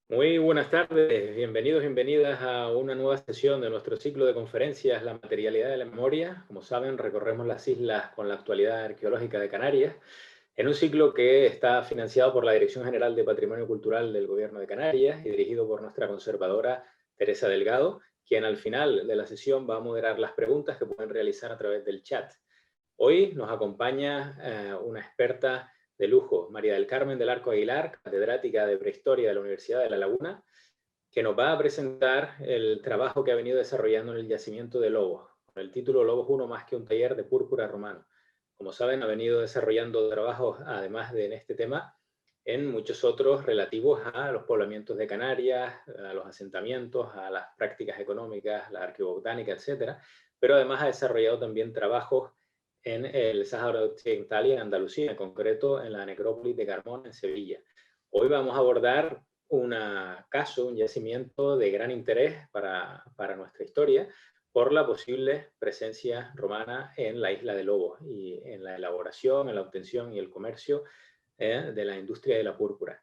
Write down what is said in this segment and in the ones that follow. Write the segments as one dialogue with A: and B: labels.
A: Muy buenas tardes, bienvenidos, bienvenidas a una nueva sesión de nuestro ciclo de conferencias La materialidad de la memoria. Como saben, recorremos las islas con la actualidad arqueológica de Canarias, en un ciclo que está financiado por la Dirección General de Patrimonio Cultural del Gobierno de Canarias y dirigido por nuestra conservadora Teresa Delgado, quien al final de la sesión va a moderar las preguntas que pueden realizar a través del chat. Hoy nos acompaña una experta de lujo, María del Carmen del Arco Aguilar, catedrática de Prehistoria de la Universidad de La Laguna, que nos va a presentar el trabajo que ha venido desarrollando en el yacimiento de Lobos, con el título Lobos 1 más que un taller de púrpura romano. Como saben, ha venido desarrollando trabajos, además de en este tema, en muchos otros relativos a los poblamientos de Canarias, a los asentamientos, a las prácticas económicas, la arqueobotánica, etcétera. Pero además ha desarrollado también trabajos en el Sáhara Occidental y en Andalucía, en concreto en la necrópolis de Carmón, en Sevilla. Hoy vamos a abordar un caso, un yacimiento de gran interés para nuestra historia, por la posible presencia romana en la isla de Lobos y en la elaboración, en la obtención y el comercio de la industria de la púrpura.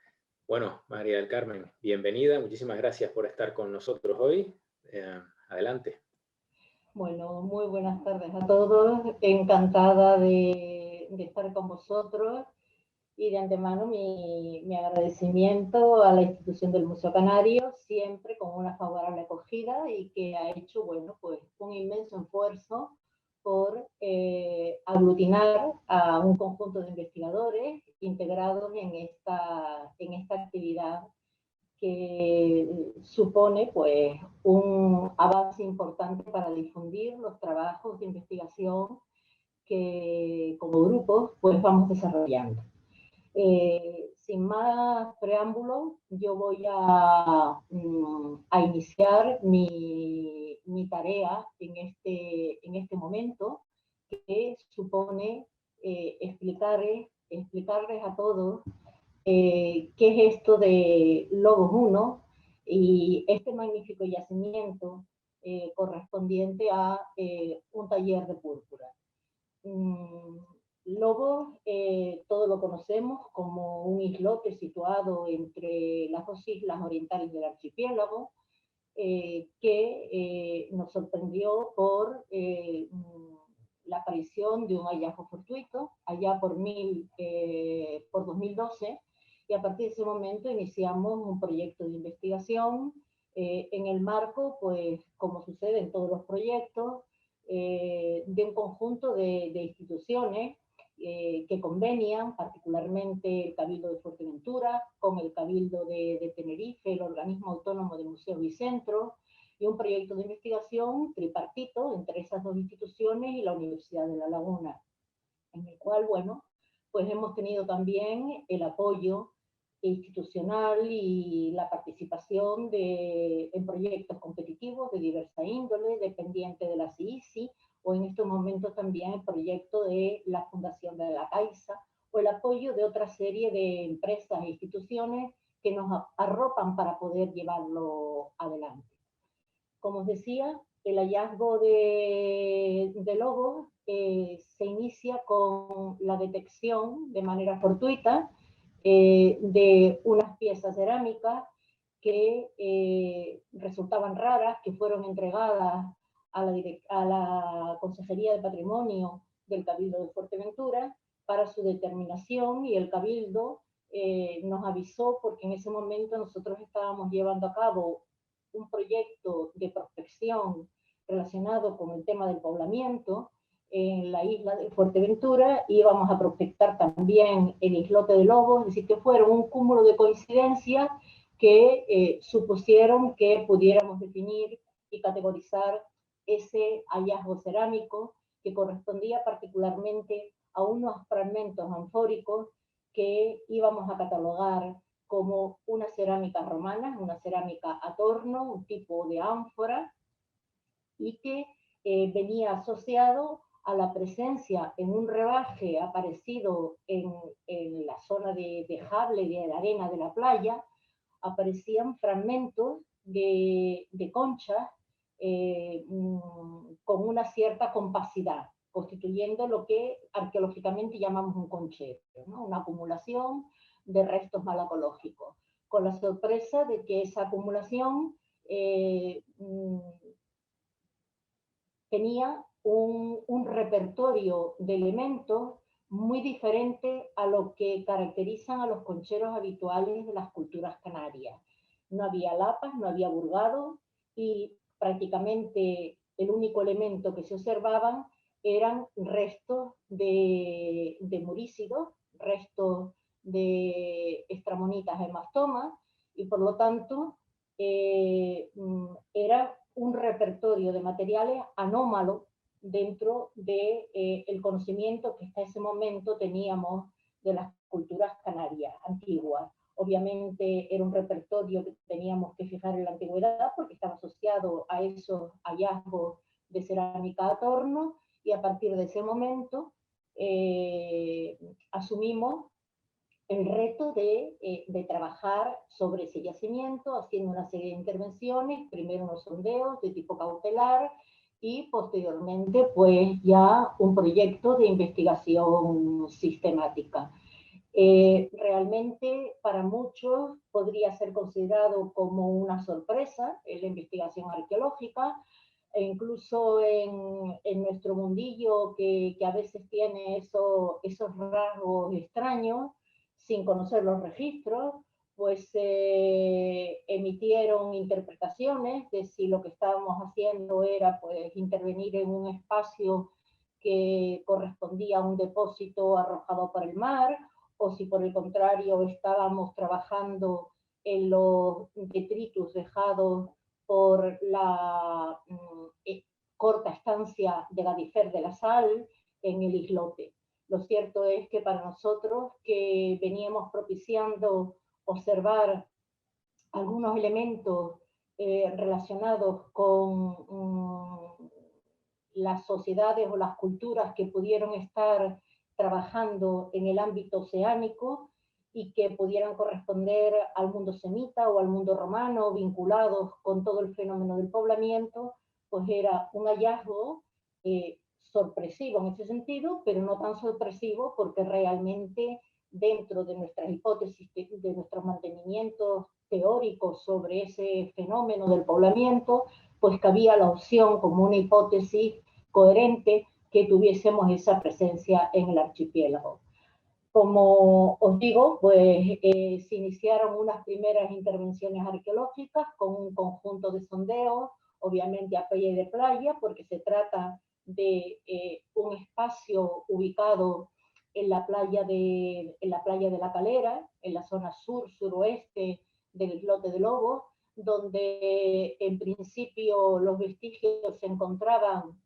A: Bueno, María del Carmen, bienvenida, muchísimas gracias por estar con nosotros hoy. Adelante.
B: Bueno, muy buenas tardes a todos. Encantada de estar con vosotros y de antemano mi agradecimiento a la institución del Museo Canario, siempre con una favorable acogida y que ha hecho, bueno, pues un inmenso esfuerzo por aglutinar a un conjunto de investigadores integrados en esta actividad que supone pues un avance importante para difundir los trabajos de investigación que como grupos pues vamos desarrollando. Sin más preámbulo, yo voy a iniciar mi tarea en este momento, que supone explicarles a todos qué es esto de Lobos 1 y este magnífico yacimiento correspondiente a un taller de púrpura. Lobos, todos lo conocemos como un islote situado entre las dos islas orientales del archipiélago, que nos sorprendió por la aparición de un hallazgo fortuito allá por 2012, y a partir de ese momento iniciamos un proyecto de investigación en el marco, pues como sucede en todos los proyectos, de un conjunto de instituciones que convenian, particularmente el Cabildo de Fuerteventura, con el Cabildo de Tenerife, el Organismo Autónomo de Museos y Centros, y un proyecto de investigación tripartito entre esas dos instituciones y la Universidad de La Laguna, en el cual, bueno, pues hemos tenido también el apoyo institucional y la participación en proyectos competitivos de diversa índole, dependiente de la CIISI, o en estos momentos también el proyecto de la Fundación de la Caixa, o el apoyo de otra serie de empresas e instituciones que nos arropan para poder llevarlo adelante. Como os decía, el hallazgo de lobos se inicia con la detección de manera fortuita de unas piezas cerámicas que resultaban raras, que fueron entregadas a la Consejería de Patrimonio del Cabildo de Fuerteventura para su determinación, y el Cabildo nos avisó porque en ese momento nosotros estábamos llevando a cabo un proyecto de prospección relacionado con el tema del poblamiento en la isla de Fuerteventura, y íbamos a prospectar también el islote de Lobos, es decir, que fueron un cúmulo de coincidencias que supusieron que pudiéramos definir y categorizar ese hallazgo cerámico que correspondía particularmente a unos fragmentos anfóricos que íbamos a catalogar como una cerámica romana, una cerámica a torno, un tipo de ánfora, y que venía asociado a la presencia en un rebaje aparecido en la zona de Jable, de la arena de la playa, aparecían fragmentos de conchas con una cierta compacidad, constituyendo lo que arqueológicamente llamamos un conchero, ¿no? Una acumulación de restos malacológicos. con la sorpresa de que esa acumulación tenía un repertorio de elementos muy diferente a lo que caracterizan a los concheros habituales de las culturas canarias. No había lapas, no había burgado, y prácticamente el único elemento que se observaban eran restos de murícidos, restos de estramonitas hemastomas, y por lo tanto era un repertorio de materiales anómalo dentro del conocimiento que hasta ese momento teníamos de las culturas canarias antiguas. Obviamente era un repertorio que teníamos que fijar en la antigüedad porque estaba asociado a esos hallazgos de cerámica a torno, y a partir de ese momento asumimos el reto de trabajar sobre ese yacimiento, haciendo una serie de intervenciones, primero unos sondeos de tipo cautelar y posteriormente pues ya un proyecto de investigación sistemática. Realmente para muchos podría ser considerado como una sorpresa la investigación arqueológica, e incluso en nuestro mundillo que a veces tiene esos rasgos extraños, sin conocer los registros, pues emitieron interpretaciones de si lo que estábamos haciendo era pues intervenir en un espacio que correspondía a un depósito arrojado por el mar, o si por el contrario estábamos trabajando en los detritus dejados por la corta estancia de Gadifer de la Sal en el islote. Lo cierto es que para nosotros, que veníamos propiciando observar algunos elementos relacionados con las sociedades o las culturas que pudieron estar trabajando en el ámbito oceánico y que pudieran corresponder al mundo semita o al mundo romano, vinculados con todo el fenómeno del poblamiento, pues era un hallazgo sorpresivo en ese sentido, pero no tan sorpresivo porque realmente dentro de nuestras hipótesis, de nuestros mantenimientos teóricos sobre ese fenómeno del poblamiento, pues cabía la opción como una hipótesis coherente que tuviésemos esa presencia en el archipiélago. Como os digo, pues se iniciaron unas primeras intervenciones arqueológicas con un conjunto de sondeos, obviamente a pie de playa, porque se trata de un espacio ubicado en la playa de la Calera, en la zona sur-suroeste del islote de Lobos, donde en principio los vestigios se encontraban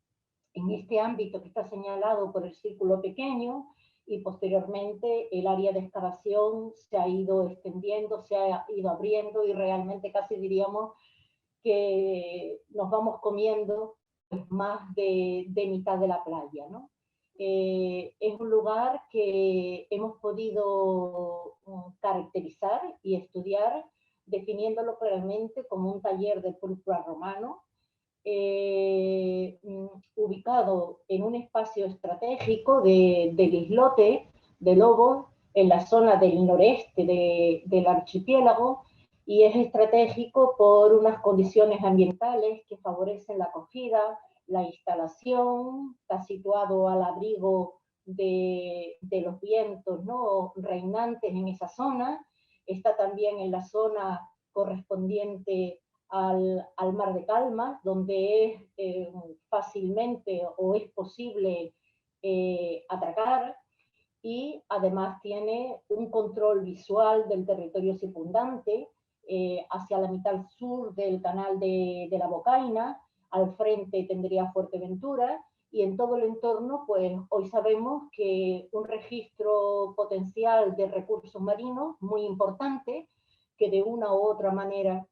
B: en este ámbito que está señalado por el círculo pequeño, y posteriormente el área de excavación se ha ido extendiendo, se ha ido abriendo, y realmente casi diríamos que nos vamos comiendo más de mitad de la playa, ¿no? Es un lugar que hemos podido caracterizar y estudiar, definiéndolo claramente como un taller de púrpura romano, ubicado en un espacio estratégico del islote de Lobos, en la zona del noreste del archipiélago, y es estratégico por unas condiciones ambientales que favorecen la acogida, la instalación, está situado al abrigo de los vientos, ¿no?, reinantes en esa zona, está también en la zona correspondiente al mar de Calma, donde es fácilmente o es posible atracar, y además tiene un control visual del territorio circundante hacia la mitad sur del canal de la Bocaina, al frente tendría Fuerteventura, y en todo el entorno, pues hoy sabemos que un registro potencial de recursos marinos muy importante, que de una u otra manera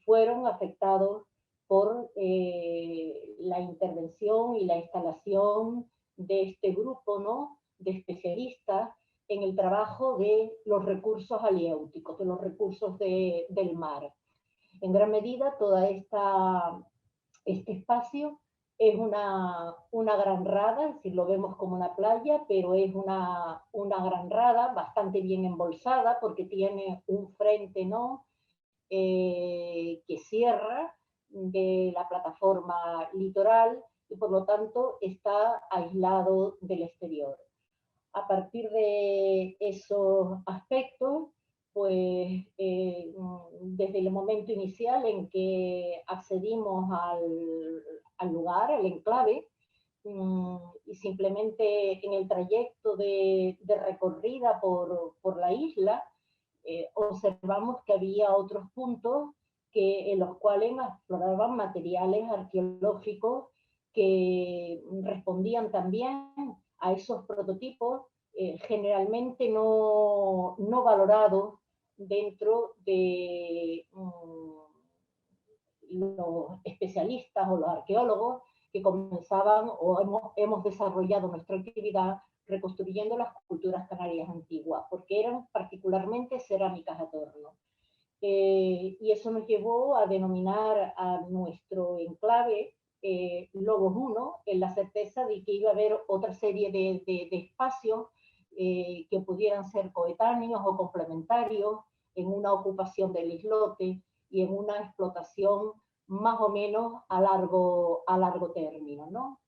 B: fueron afectados por la intervención y la instalación de este grupo, ¿no?, de especialistas en el trabajo de los recursos haliéuticos, de los recursos del mar. En gran medida, todo este espacio Es una gran rada, si lo vemos como una playa, pero es una gran rada bastante bien embolsada porque tiene un frente, ¿no? Que cierra de la plataforma litoral y por lo tanto está aislado del exterior. A partir de esos aspectos, pues desde el momento inicial en que accedimos al lugar, al enclave, y simplemente en el trayecto de recorrida por la isla, observamos que había otros puntos en los cuales exploraban materiales arqueológicos que respondían también a esos prototipos generalmente no valorados dentro de los especialistas o los arqueólogos que comenzaban o hemos desarrollado nuestra actividad reconstruyendo las culturas canarias antiguas, porque eran particularmente cerámicas a torno. Y eso nos llevó a denominar a nuestro enclave Lobos 1, en la certeza de que iba a haber otra serie de espacios que pudieran ser coetáneos o complementarios en una ocupación del islote y en una explotación más o menos a largo término, ¿no?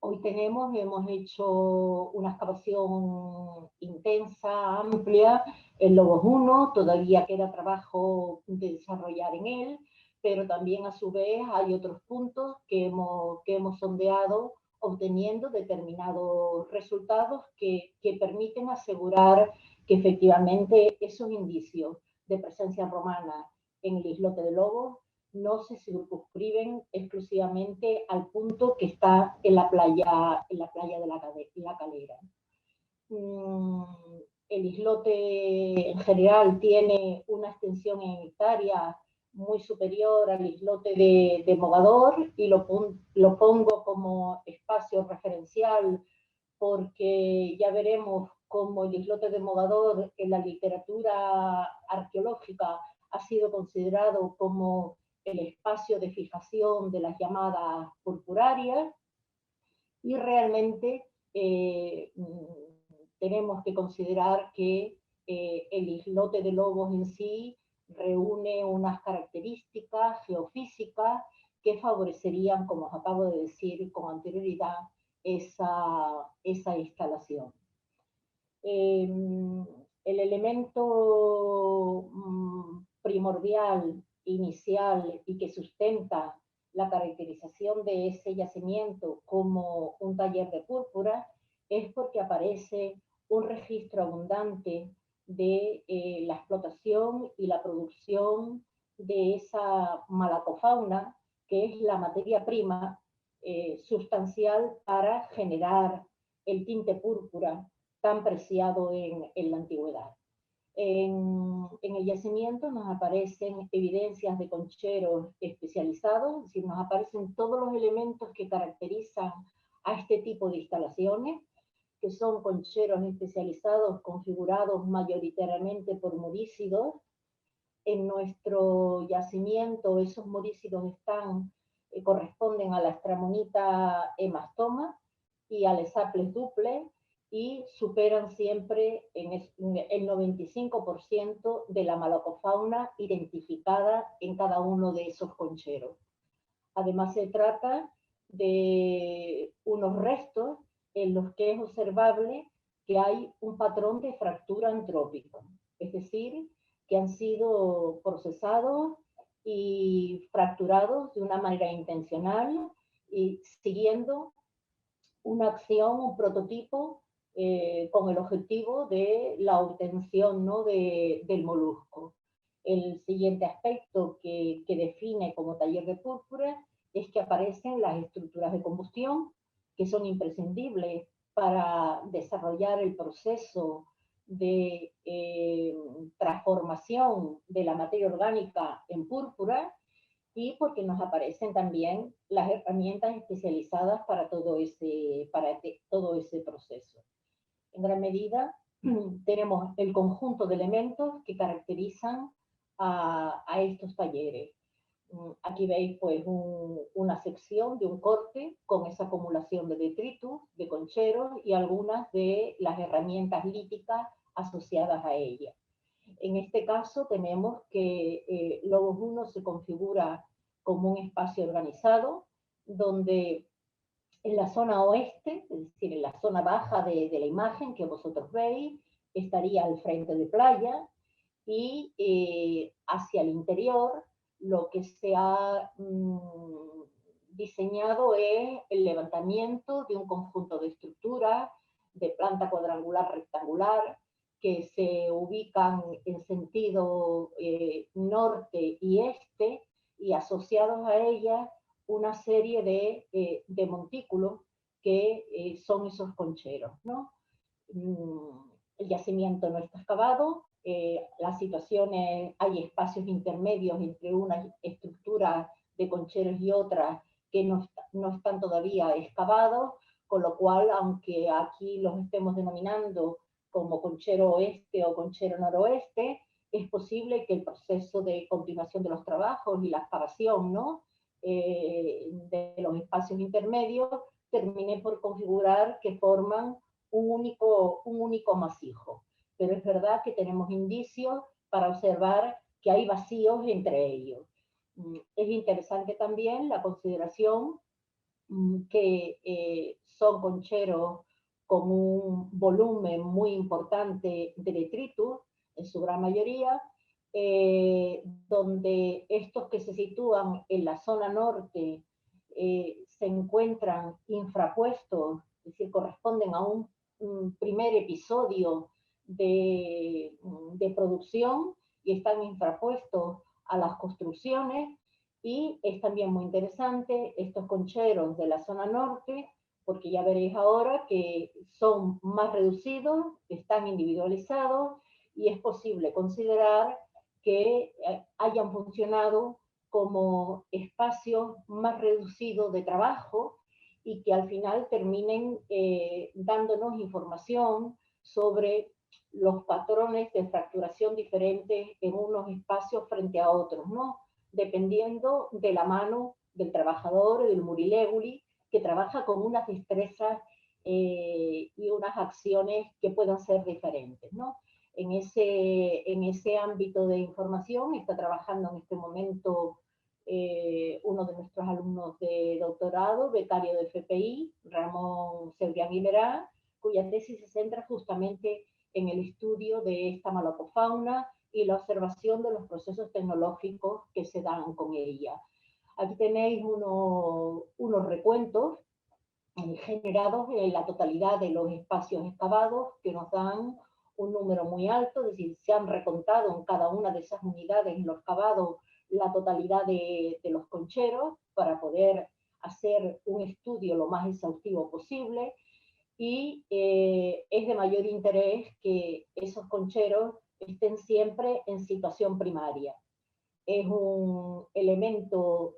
B: Hoy hemos hecho una excavación intensa, amplia, en Lobos 1, todavía queda trabajo de desarrollar en él, pero también a su vez hay otros puntos que hemos sondeado obteniendo determinados resultados que permiten asegurar que efectivamente esos indicios de presencia romana en el islote de Lobos no se circunscriben exclusivamente al punto que está en la playa de la Calera. El islote en general tiene una extensión en hectáreas muy superior al islote de Mogador y lo pongo como espacio referencial porque ya veremos cómo el islote de Mogador en la literatura arqueológica ha sido considerado como el espacio de fijación de las llamadas purpurarias y realmente tenemos que considerar que el islote de Lobos en sí reúne unas características geofísicas que favorecerían, como os acabo de decir con anterioridad, esa instalación. El elemento primordial, inicial y que sustenta la caracterización de ese yacimiento como un taller de púrpura es porque aparece un registro abundante de la explotación y la producción de esa malacofauna, que es la materia prima sustancial para generar el tinte púrpura tan preciado en la antigüedad. En el yacimiento nos aparecen evidencias de concheros especializados, es decir, nos aparecen todos los elementos que caracterizan a este tipo de instalaciones, que son concheros especializados configurados mayoritariamente por morícidos. En nuestro yacimiento esos morícidos corresponden a la Stramonita hemastoma y al Esaples duple, y superan siempre en el 95% de la malacofauna identificada en cada uno de esos concheros. Además se trata de unos restos en los que es observable que hay un patrón de fractura antrópica, es decir, que han sido procesados y fracturados de una manera intencional y siguiendo una acción, un prototipo con el objetivo de la obtención, ¿no?, del molusco. El siguiente aspecto que define como taller de púrpura es que aparecen las estructuras de combustión, que son imprescindibles para desarrollar el proceso de transformación de la materia orgánica en púrpura, y porque nos aparecen también las herramientas especializadas para todo ese proceso. En gran medida, tenemos el conjunto de elementos que caracterizan a estos talleres. Aquí veis pues una sección de un corte con esa acumulación de detritus, de concheros y algunas de las herramientas líticas asociadas a ella. En este caso tenemos que Lobos 1 se configura como un espacio organizado donde en la zona oeste, es decir, en la zona baja de la imagen que vosotros veis, estaría el frente de playa y hacia el interior lo que se ha diseñado es el levantamiento de un conjunto de estructuras de planta cuadrangular rectangular que se ubican en sentido norte y este y asociados a ellas una serie de montículos que son esos concheros, ¿no? El yacimiento no está excavado, las situaciones, hay espacios intermedios entre una estructura de concheros y otras que no están todavía excavados, con lo cual, aunque aquí los estemos denominando como conchero oeste o conchero noroeste, es posible que el proceso de continuación de los trabajos y la excavación, ¿no? De los espacios intermedios termine por configurar que forman un único masijo. Pero es verdad que tenemos indicios para observar que hay vacíos entre ellos. Es interesante también la consideración que son concheros con un volumen muy importante de detritus, en su gran mayoría, donde estos que se sitúan en la zona norte se encuentran infrapuestos, es decir, corresponden a un primer episodio de producción y están infrapuestos a las construcciones. Y es también muy interesante estos concheros de la zona norte, porque ya veréis ahora que son más reducidos, están individualizados y es posible considerar que hayan funcionado como espacios más reducidos de trabajo y que al final terminen dándonos información sobre los patrones de fracturación diferentes en unos espacios frente a otros, ¿no? Dependiendo de la mano del trabajador, del muriléguli, que trabaja con unas destrezas y unas acciones que puedan ser diferentes, ¿no? En ese ámbito de información está trabajando en este momento uno de nuestros alumnos de doctorado, becario de FPI, Ramón Cebrián Guimerá, cuya tesis se centra justamente en el estudio de esta malacofauna y la observación de los procesos tecnológicos que se dan con ella. Aquí tenéis unos recuentos generados en la totalidad de los espacios excavados que nos dan un número muy alto, es decir, se han recontado en cada una de esas unidades en los cavados la totalidad de los concheros para poder hacer un estudio lo más exhaustivo posible y es de mayor interés que esos concheros estén siempre en situación primaria. Es un elemento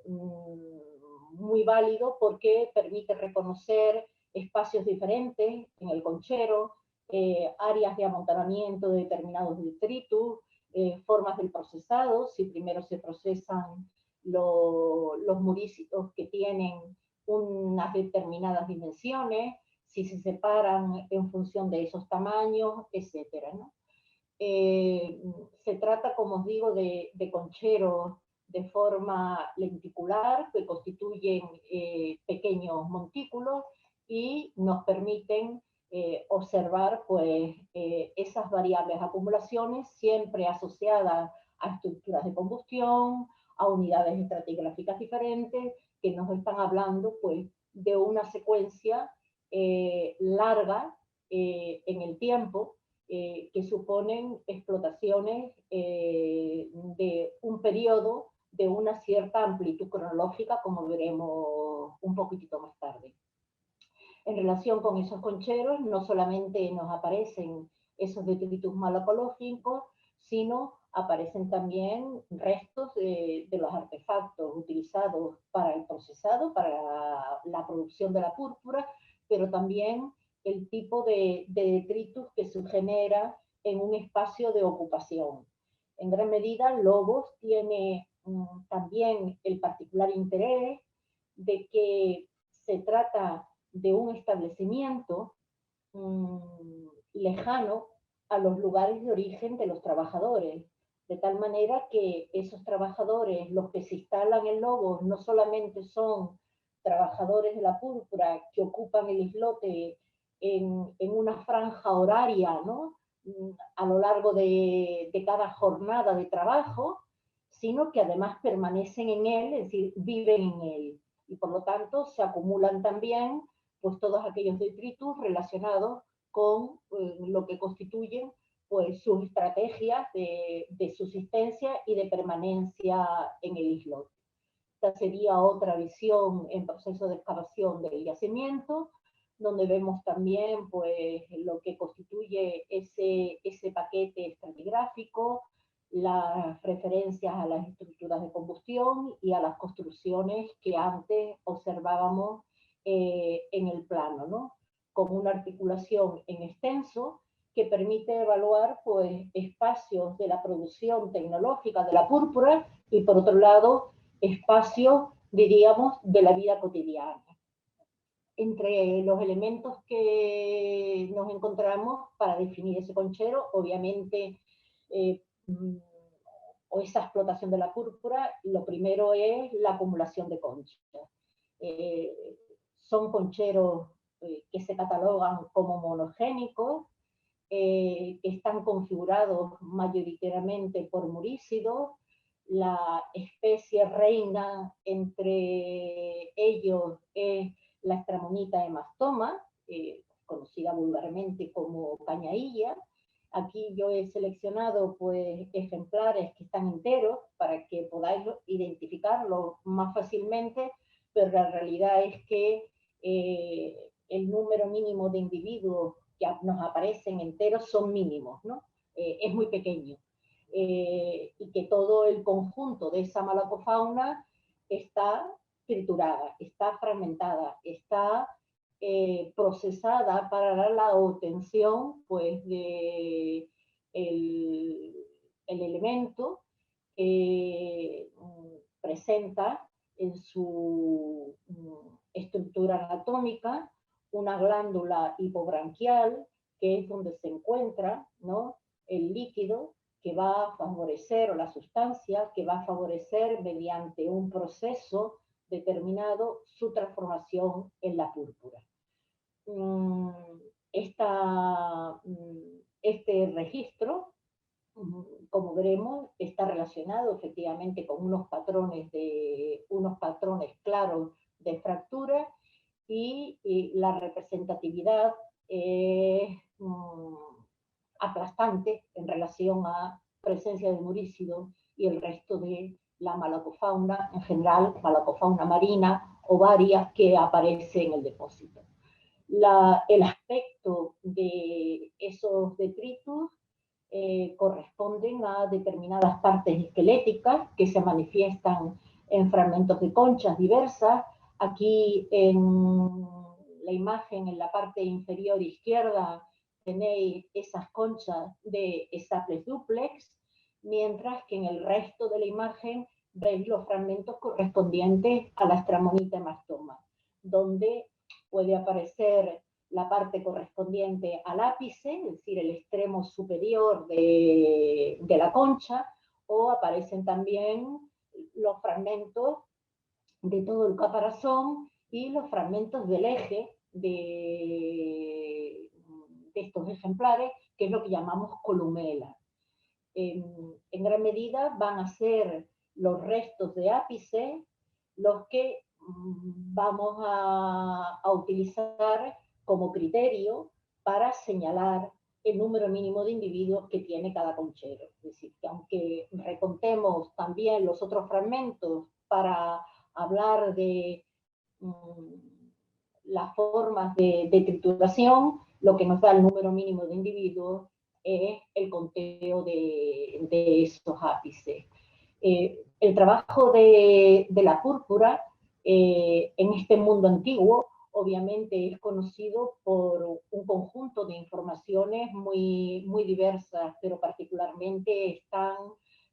B: muy válido porque permite reconocer espacios diferentes en el conchero, áreas de amontonamiento de determinados detritus, formas del procesado, si primero se procesan los murícitos que tienen unas determinadas dimensiones, si se separan en función de esos tamaños, etcétera, ¿no? Se trata, como os digo, de concheros de forma lenticular que constituyen pequeños montículos y nos permiten observar pues, esas variables acumulaciones siempre asociadas a estructuras de combustión, a unidades estratigráficas diferentes que nos están hablando pues, de una secuencia larga en el tiempo que suponen explotaciones de un periodo de una cierta amplitud cronológica, como veremos un poquitito más tarde. En relación con esos concheros, no solamente nos aparecen esos detritus malacológicos, sino aparecen también restos de los artefactos utilizados para el procesado, para la producción de la púrpura, pero también el tipo de detritus que se genera en un espacio de ocupación. En gran medida, Lobos tiene también el particular interés de que se trata de un establecimiento lejano a los lugares de origen de los trabajadores, de tal manera que esos trabajadores, los que se instalan en Lobos, no solamente son trabajadores de la púrpura que ocupan el islote en una franja horaria, ¿no? A lo largo de cada jornada de trabajo, sino que además permanecen en él, es decir, viven en él. Y por lo tanto se acumulan también pues, todos aquellos detritus relacionados con lo que constituyen pues, sus estrategias de subsistencia y de permanencia en el islote. Esta sería otra visión en proceso de excavación del yacimiento, donde vemos también pues, lo que constituye ese paquete estratigráfico, las referencias a las estructuras de combustión y a las construcciones que antes observábamos en el plano, ¿no? Con una articulación en extenso que permite evaluar pues, espacios de la producción tecnológica de la púrpura y, por otro lado, espacios, diríamos, de la vida cotidiana. Entre los elementos que nos encontramos para definir ese conchero, obviamente, o esa explotación de la púrpura, lo primero es la acumulación de conchas. Son concheros que se catalogan como monogénicos, que están configurados mayoritariamente por murícidos. La especie reina entre ellos es la Stramonites hemastoma, conocida vulgarmente como cañailla. Aquí yo he seleccionado pues, ejemplares que están enteros para que podáis identificarlos más fácilmente, pero la realidad es que el número mínimo de individuos que nos aparecen enteros son mínimos, ¿no? Es muy pequeño. Y que todo el conjunto de esa malacofauna está triturada, está fragmentada, está procesada para la obtención pues, de el elemento que presenta en su estructura anatómica una glándula hipobranquial, que es donde se encuentra, ¿no?, el líquido que va a favorecer, o la sustancia que va a favorecer mediante un proceso determinado su transformación en la púrpura. Este registro, como veremos, está relacionado efectivamente con unos patrones claros de fractura y la representatividad es aplastante en relación a presencia de murícido y el resto de la malacofauna, en general malacofauna marina o varia que aparece en el depósito. El aspecto de esos detritus corresponden a determinadas partes esqueléticas que se manifiestan en fragmentos de conchas diversas. Aquí en la imagen, en la parte inferior izquierda, tenéis esas conchas de Staples duplex, mientras que en el resto de la imagen veis los fragmentos correspondientes a la Stramonites hemastoma, donde puede aparecer la parte correspondiente al ápice, es decir, el extremo superior de la concha, o aparecen también los fragmentos de todo el caparazón y los fragmentos del eje de estos ejemplares, que es lo que llamamos columela. En gran medida van a ser los restos de ápice los que vamos a utilizar como criterio para señalar el número mínimo de individuos que tiene cada conchero. Es decir, que aunque recontemos también los otros fragmentos para hablar de las formas de trituración, lo que nos da el número mínimo de individuos es el conteo de esos ápices. El trabajo de la púrpura en este mundo antiguo obviamente es conocido por un conjunto de informaciones muy diversas, pero particularmente están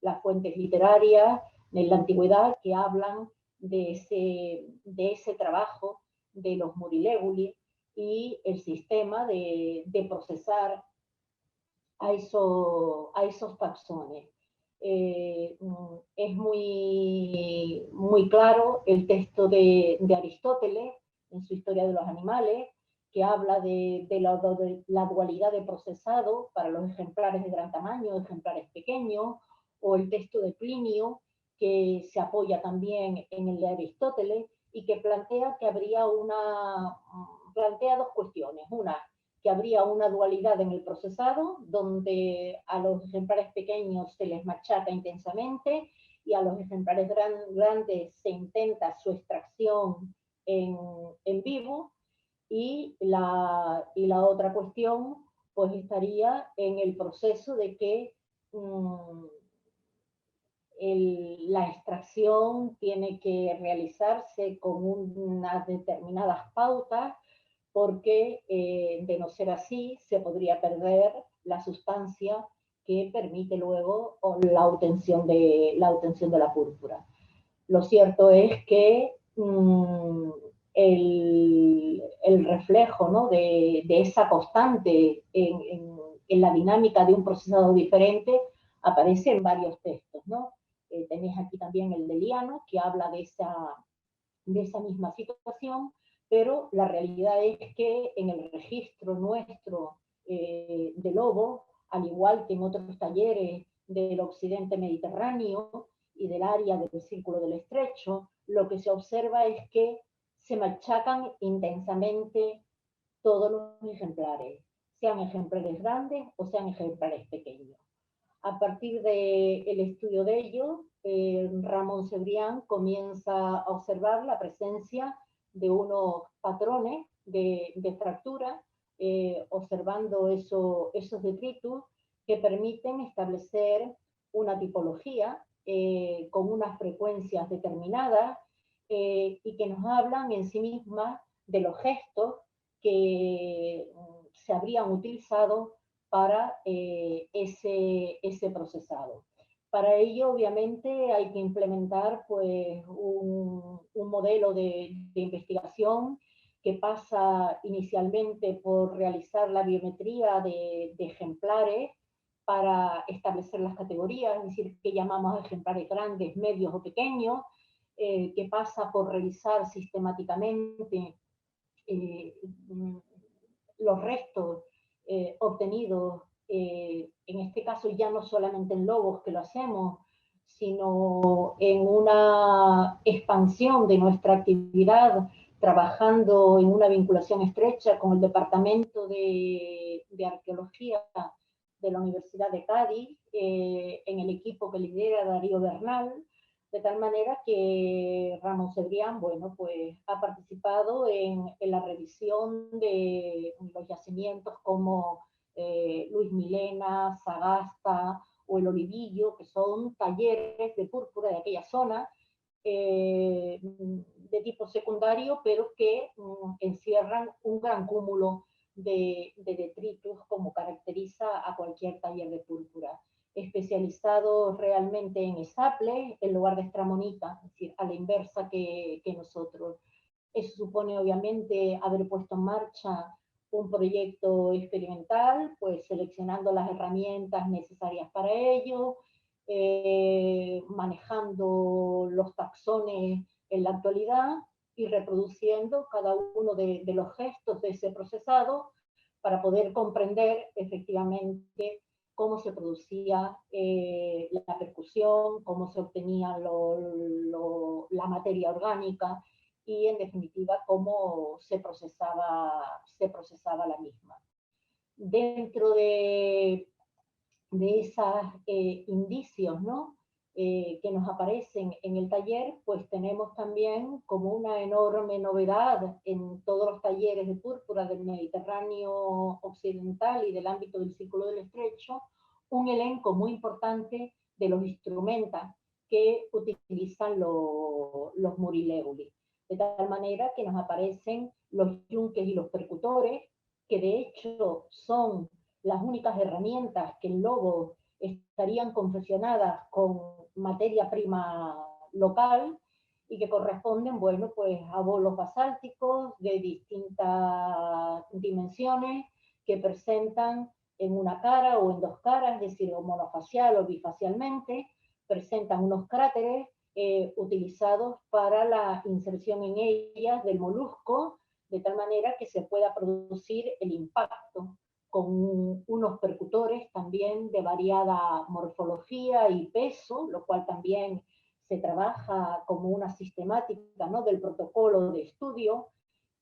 B: las fuentes literarias, en la antigüedad que hablan de ese trabajo de los Murileguli y el sistema de procesar a esos taxones. Es muy claro el texto de Aristóteles en su Historia de los Animales, que habla de la dualidad de procesado para los ejemplares de gran tamaño, ejemplares pequeños, o el texto de Plinio, que se apoya también en el de Aristóteles y que plantea que plantea dos cuestiones. Una, que habría una dualidad en el procesado, donde a los ejemplares pequeños se les machaca intensamente y a los ejemplares grandes se intenta su extracción en vivo. Y la otra cuestión pues estaría en el proceso de que la extracción tiene que realizarse con unas determinadas pautas, porque de no ser así se podría perder la sustancia que permite luego la obtención de la púrpura. Lo cierto es que el reflejo, ¿no?, de esa constante en la dinámica de un procesado diferente aparece en varios textos, ¿no? Tenéis aquí también el de Liano, que habla de esa misma situación, pero la realidad es que en el registro nuestro de lobo, al igual que en otros talleres del occidente mediterráneo y del área del Círculo del Estrecho, lo que se observa es que se machacan intensamente todos los ejemplares, sean ejemplares grandes o sean ejemplares pequeños. A partir del estudio de ello, Ramón Cebrián comienza a observar la presencia de unos patrones de fractura, observando esos detritus que permiten establecer una tipología con unas frecuencias determinadas y que nos hablan en sí mismas de los gestos que se habrían utilizado para ese procesado. Para ello, obviamente, hay que implementar pues, un modelo de investigación que pasa inicialmente por realizar la biometría de ejemplares para establecer las categorías, es decir, que llamamos ejemplares grandes, medios o pequeños, que pasa por revisar sistemáticamente los restos obtenidos, en este caso ya no solamente en lobos que lo hacemos, sino en una expansión de nuestra actividad, trabajando en una vinculación estrecha con el Departamento de Arqueología de la Universidad de Cádiz, en el equipo que lidera Darío Bernal, de tal manera que Ramón Cebrián, bueno, pues ha participado en la revisión de los yacimientos como Luis Milena, Sagasta o El Olivillo, que son talleres de púrpura de aquella zona, de tipo secundario, pero que encierran un gran cúmulo de detritus, como caracteriza a cualquier taller de púrpura, especializado realmente en esaple en lugar de estramonita, es decir, a la inversa que nosotros. Eso supone obviamente haber puesto en marcha un proyecto experimental, pues seleccionando las herramientas necesarias para ello, manejando los taxones en la actualidad y reproduciendo cada uno de los gestos de ese procesado para poder comprender efectivamente cómo se producía la percusión, cómo se obtenía la materia orgánica y, en definitiva, cómo se procesaba la misma. Dentro de esos indicios, ¿no?, que nos aparecen en el taller, pues tenemos también como una enorme novedad en todos los talleres de púrpura del Mediterráneo occidental y del ámbito del Círculo del Estrecho, un elenco muy importante de los instrumentos que utilizan los Murileguli. De tal manera que nos aparecen los yunques y los percutores, que de hecho son las únicas herramientas que en lobo estarían confeccionadas con materia prima local y que corresponden, bueno, pues a bolos basálticos de distintas dimensiones que presentan en una cara o en dos caras, es decir, o monofacial o bifacialmente, presentan unos cráteres utilizados para la inserción en ellas del molusco, de tal manera que se pueda producir el impacto con unos percutores también de variada morfología y peso, lo cual también se trabaja como una sistemática, ¿no?, del protocolo de estudio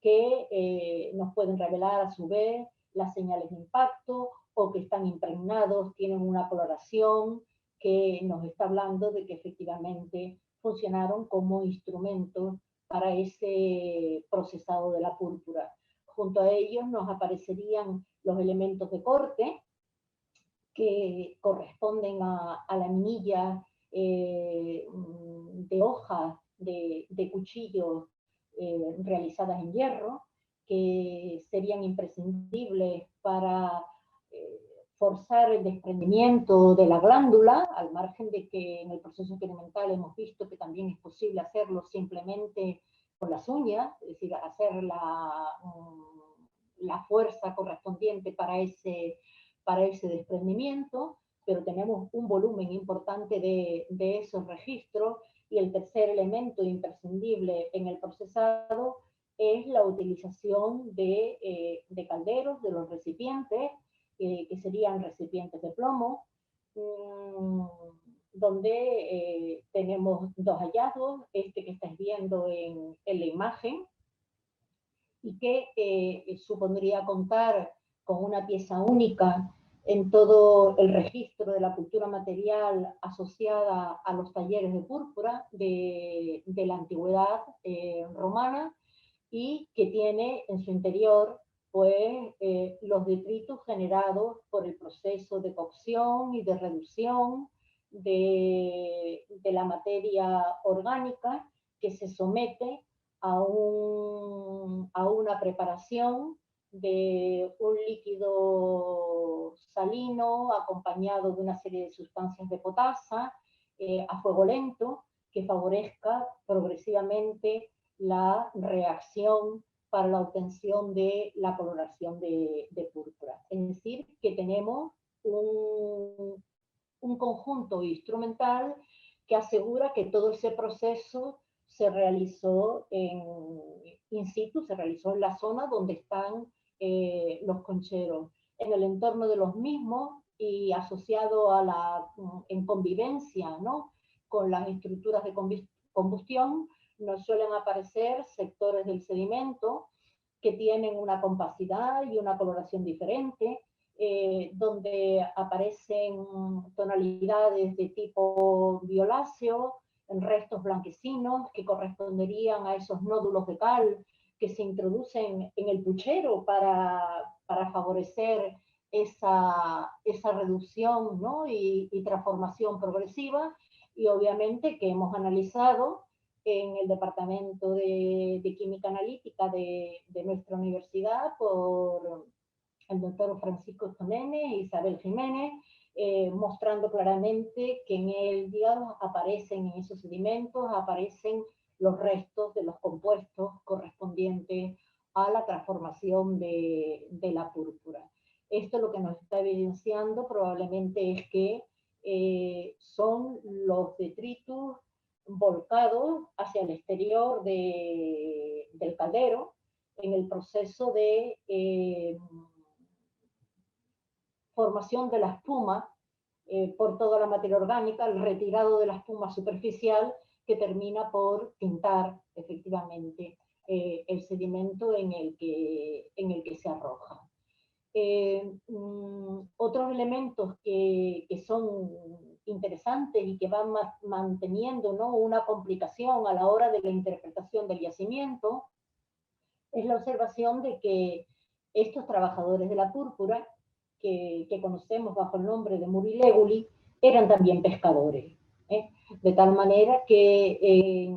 B: que nos pueden revelar a su vez las señales de impacto o que están impregnados, tienen una coloración que nos está hablando de que efectivamente funcionaron como instrumentos para ese procesado de la púrpura. Junto a ellos nos aparecerían los elementos de corte que corresponden a laminillas de hojas de cuchillos realizadas en hierro, que serían imprescindibles para forzar el desprendimiento de la glándula, al margen de que en el proceso experimental hemos visto que también es posible hacerlo simplemente con las uñas, es decir, hacer la fuerza correspondiente para ese desprendimiento, pero tenemos un volumen importante de esos registros. Y el tercer elemento imprescindible en el procesado es la utilización de calderos, de los recipientes, que serían recipientes de plomo, donde tenemos dos hallazgos, este que estáis viendo en la imagen, y que supondría contar con una pieza única en todo el registro de la cultura material asociada a los talleres de púrpura de la antigüedad romana, y que tiene en su interior pues los detritos generados por el proceso de cocción y de reducción de la materia orgánica que se somete a una preparación de un líquido salino acompañado de una serie de sustancias de potasa a fuego lento, que favorezca progresivamente la reacción para la obtención de la coloración de púrpura. Es decir, que tenemos un conjunto instrumental que asegura que todo ese proceso se realizó in situ, se realizó en la zona donde están los concheros. En el entorno de los mismos y asociado en convivencia, ¿no?, con las estructuras de combustión, nos suelen aparecer sectores del sedimento que tienen una compacidad y una coloración diferente, donde aparecen tonalidades de tipo violáceo, en restos blanquecinos que corresponderían a esos nódulos de cal que se introducen en el puchero para favorecer esa reducción, ¿no?, y transformación progresiva, y obviamente que hemos analizado en el Departamento de Química Analítica de nuestra universidad por el doctor Francisco Jiménez e Isabel Jiménez, mostrando claramente que en el diálogo aparecen, en esos sedimentos, aparecen los restos de los compuestos correspondientes a la transformación de la púrpura. Esto lo que nos está evidenciando probablemente es que son los detritus volcados hacia el exterior del caldero en el proceso de formación de la espuma por toda la materia orgánica, el retirado de la espuma superficial que termina por tintar efectivamente el sedimento en el que se arroja. Otros elementos que son interesantes y que van manteniendo, ¿no?, una complicación a la hora de la interpretación del yacimiento es la observación de que estos trabajadores de la púrpura, que conocemos bajo el nombre de Murileguli, eran también pescadores, de tal manera que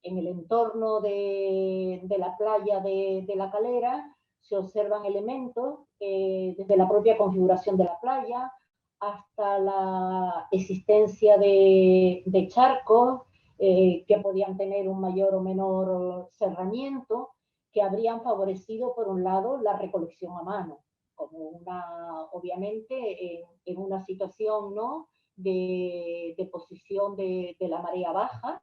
B: en el entorno de la playa de La Calera se observan elementos desde la propia configuración de la playa hasta la existencia de charcos que podían tener un mayor o menor cerramiento, que habrían favorecido, por un lado, la recolección a mano, como obviamente, en una situación, ¿no?, de posición de la marea baja,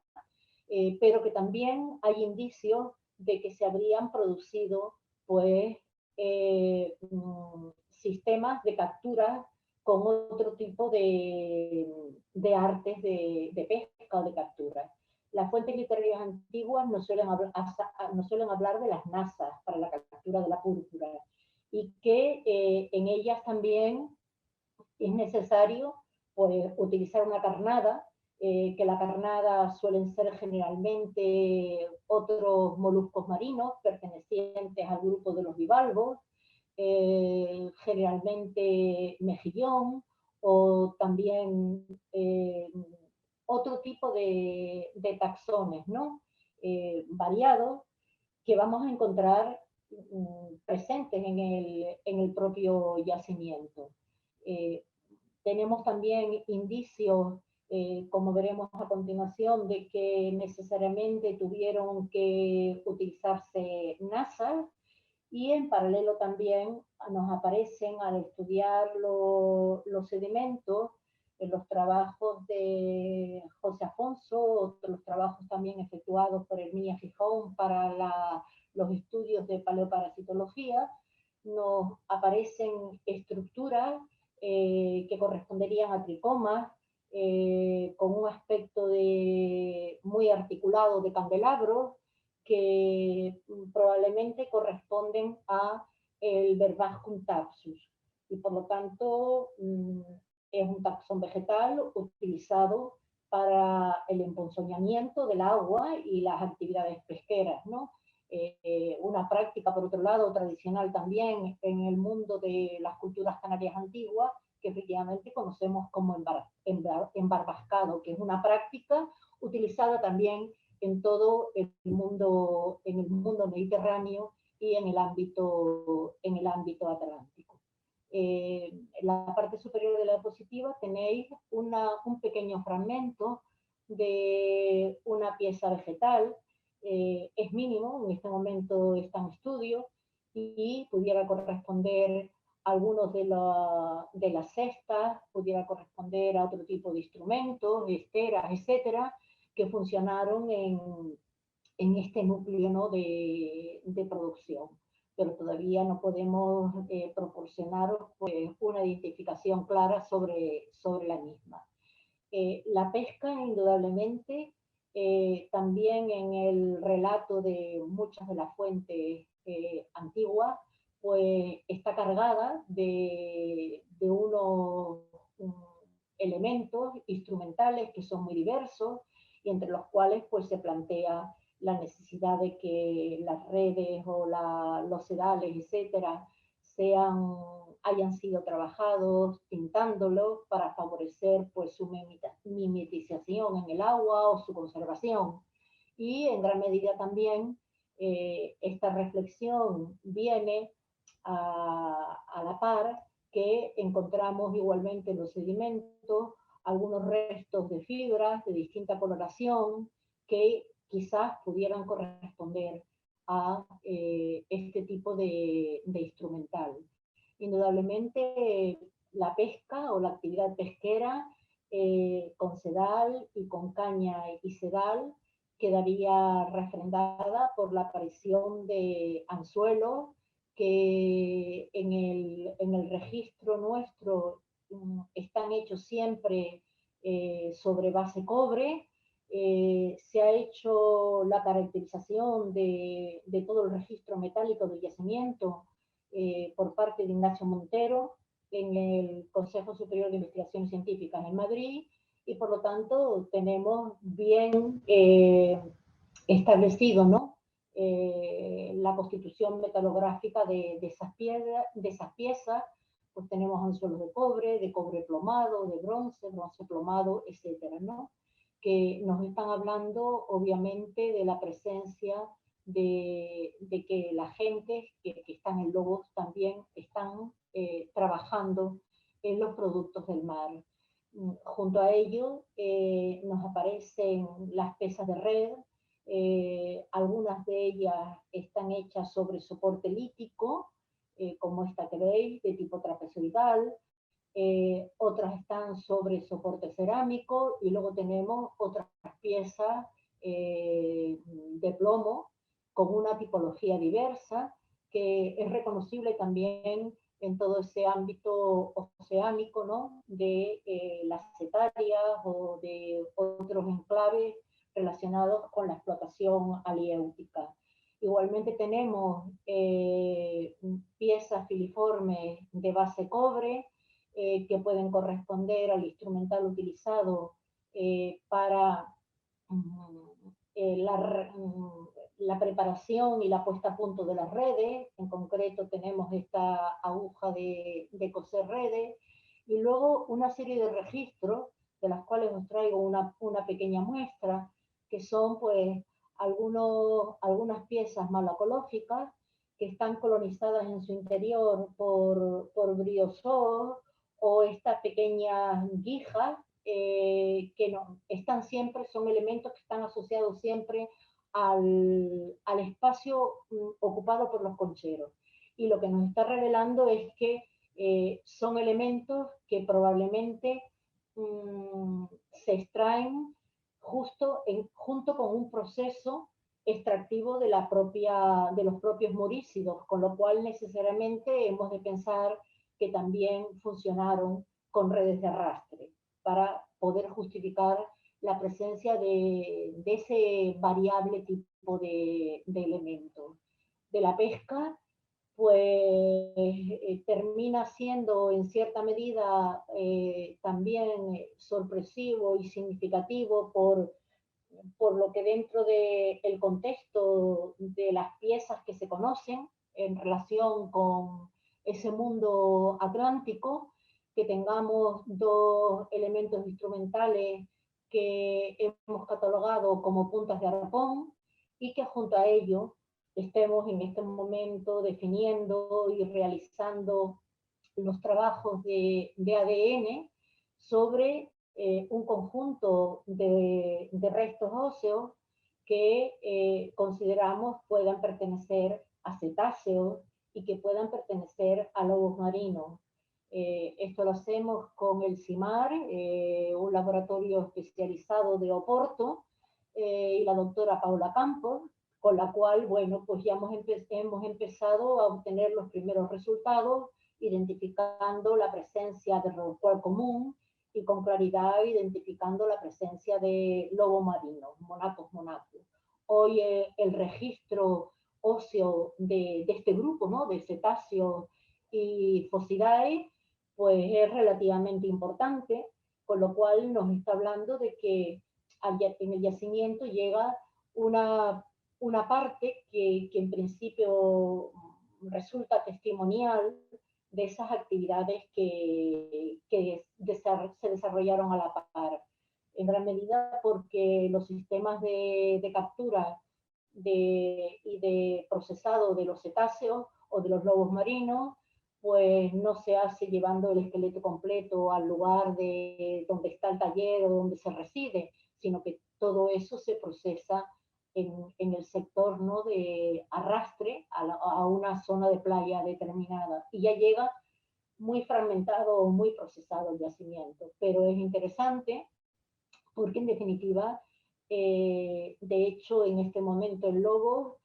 B: pero que también hay indicios de que se habrían producido, pues, sistemas de captura con otro tipo de artes de pesca o de captura. Las fuentes literarias antiguas no suelen hablar de las nazas para la captura de la púrpura, y que en ellas también es necesario, pues, utilizar una carnada, que la carnada suelen ser generalmente otros moluscos marinos pertenecientes al grupo de los bivalvos, generalmente mejillón, o también otro tipo de taxones, ¿no?, variados, que vamos a encontrar presentes en el propio yacimiento. Eh, Tenemos también indicios, como veremos a continuación, de que necesariamente tuvieron que utilizarse nazas, y en paralelo también nos aparecen, al estudiar los sedimentos, en los trabajos de José Afonso, los trabajos también efectuados por Herminia Gijón para los estudios de paleoparasitología, nos aparecen estructuras que corresponderían a tricomas, con un aspecto muy articulado de candelabros, que probablemente corresponden a el Verbascum taxus, y por lo tanto es un taxón vegetal utilizado para el emponzoñamiento del agua y las actividades pesqueras, ¿no? Una práctica, por otro lado, tradicional también en el mundo de las culturas canarias antiguas, que efectivamente conocemos como embarbascado, que es una práctica utilizada también en todo el mundo mediterráneo y en el ámbito atlántico. En la parte superior de la diapositiva tenéis un pequeño fragmento de una pieza vegetal. Es mínimo, en este momento está en estudio, y pudiera corresponder a algunos de las cestas, pudiera corresponder a otro tipo de instrumentos, esteras, etcétera, que funcionaron en este núcleo, ¿no?, de producción. Pero todavía no podemos proporcionaros, pues, una identificación clara sobre la misma. La pesca, indudablemente, también en el relato de muchas de las fuentes antiguas, pues está cargada de unos elementos instrumentales que son muy diversos, y entre los cuales, pues, se plantea la necesidad de que las redes o los sedales, etcétera, hayan sido trabajados pintándolos para favorecer, pues, su mimetización en el agua o su conservación. Y en gran medida también esta reflexión viene a la par que encontramos igualmente en los sedimentos algunos restos de fibras de distinta coloración que quizás pudieran corresponder a este tipo de instrumental. Indudablemente, la pesca o la actividad pesquera con sedal y con caña y sedal quedaría refrendada por la aparición de anzuelos que en el registro nuestro están hechos siempre sobre base cobre. Se ha hecho la caracterización de todo el registro metálico del yacimiento por parte de Ignacio Montero en el Consejo Superior de Investigaciones Científicas en Madrid, y por lo tanto tenemos bien establecido, ¿no?, la constitución metalográfica de esas piezas. Pues tenemos anzuelos de cobre plomado, de bronce plomado, etcétera, ¿no?, que nos están hablando obviamente de la presencia de que la gente que están en Lobos también están trabajando en los productos del mar. Junto a ello nos aparecen las pesas de red, algunas de ellas están hechas sobre soporte lítico, como esta que veis, de tipo trapezoidal, otras están sobre soporte cerámico y luego tenemos otras piezas de plomo con una tipología diversa que es reconocible también en todo ese ámbito oceánico, ¿no? De las cetarias o de otros enclaves relacionados con la explotación aliéutica. Igualmente tenemos piezas filiformes de base cobre que pueden corresponder al instrumental utilizado para la preparación y la puesta a punto de las redes. En concreto tenemos esta aguja de coser redes y luego una serie de registros de las cuales os traigo una pequeña muestra, que son pues algunas piezas malacológicas que están colonizadas en su interior por briozoos o estas pequeñas guijas que no, están siempre, son elementos que están asociados siempre al espacio ocupado por los concheros. Y lo que nos está revelando es que son elementos que probablemente se extraen junto con un proceso extractivo de los propios morícidos, con lo cual necesariamente hemos de pensar que también funcionaron con redes de arrastre para poder justificar la presencia de ese variable tipo de elemento. De la pesca, pues termina siendo en cierta medida también sorpresivo y significativo por lo que dentro del contexto de las piezas que se conocen en relación con ese mundo atlántico, que tengamos dos elementos instrumentales que hemos catalogado como puntas de arpón y que junto a ello estemos en este momento definiendo y realizando los trabajos de ADN sobre un conjunto de restos óseos que consideramos puedan pertenecer a cetáceos y que puedan pertenecer a lobos marinos. Esto lo hacemos con el CIMAR, un laboratorio especializado de Oporto, y la doctora Paula Campos, con la cual, bueno, pues ya hemos empezado a obtener los primeros resultados, identificando la presencia de rorcual común y con claridad identificando la presencia de lobo marino, Monacos monacos. Hoy el registro óseo de este grupo, ¿no? De cetáceos y Phocidae, pues es relativamente importante, con lo cual nos está hablando de que en el yacimiento llega una parte que en principio resulta testimonial de esas actividades que se desarrollaron a la par, en gran medida porque los sistemas de captura y de procesado de los cetáceos o de los lobos marinos, pues no se hace llevando el esqueleto completo al lugar donde está el taller o donde se reside, sino que todo eso se procesa en el sector, ¿no? De arrastre a una zona de playa determinada y ya llega muy fragmentado o muy procesado el yacimiento. Pero es interesante porque en definitiva, de hecho en este momento en Lobos,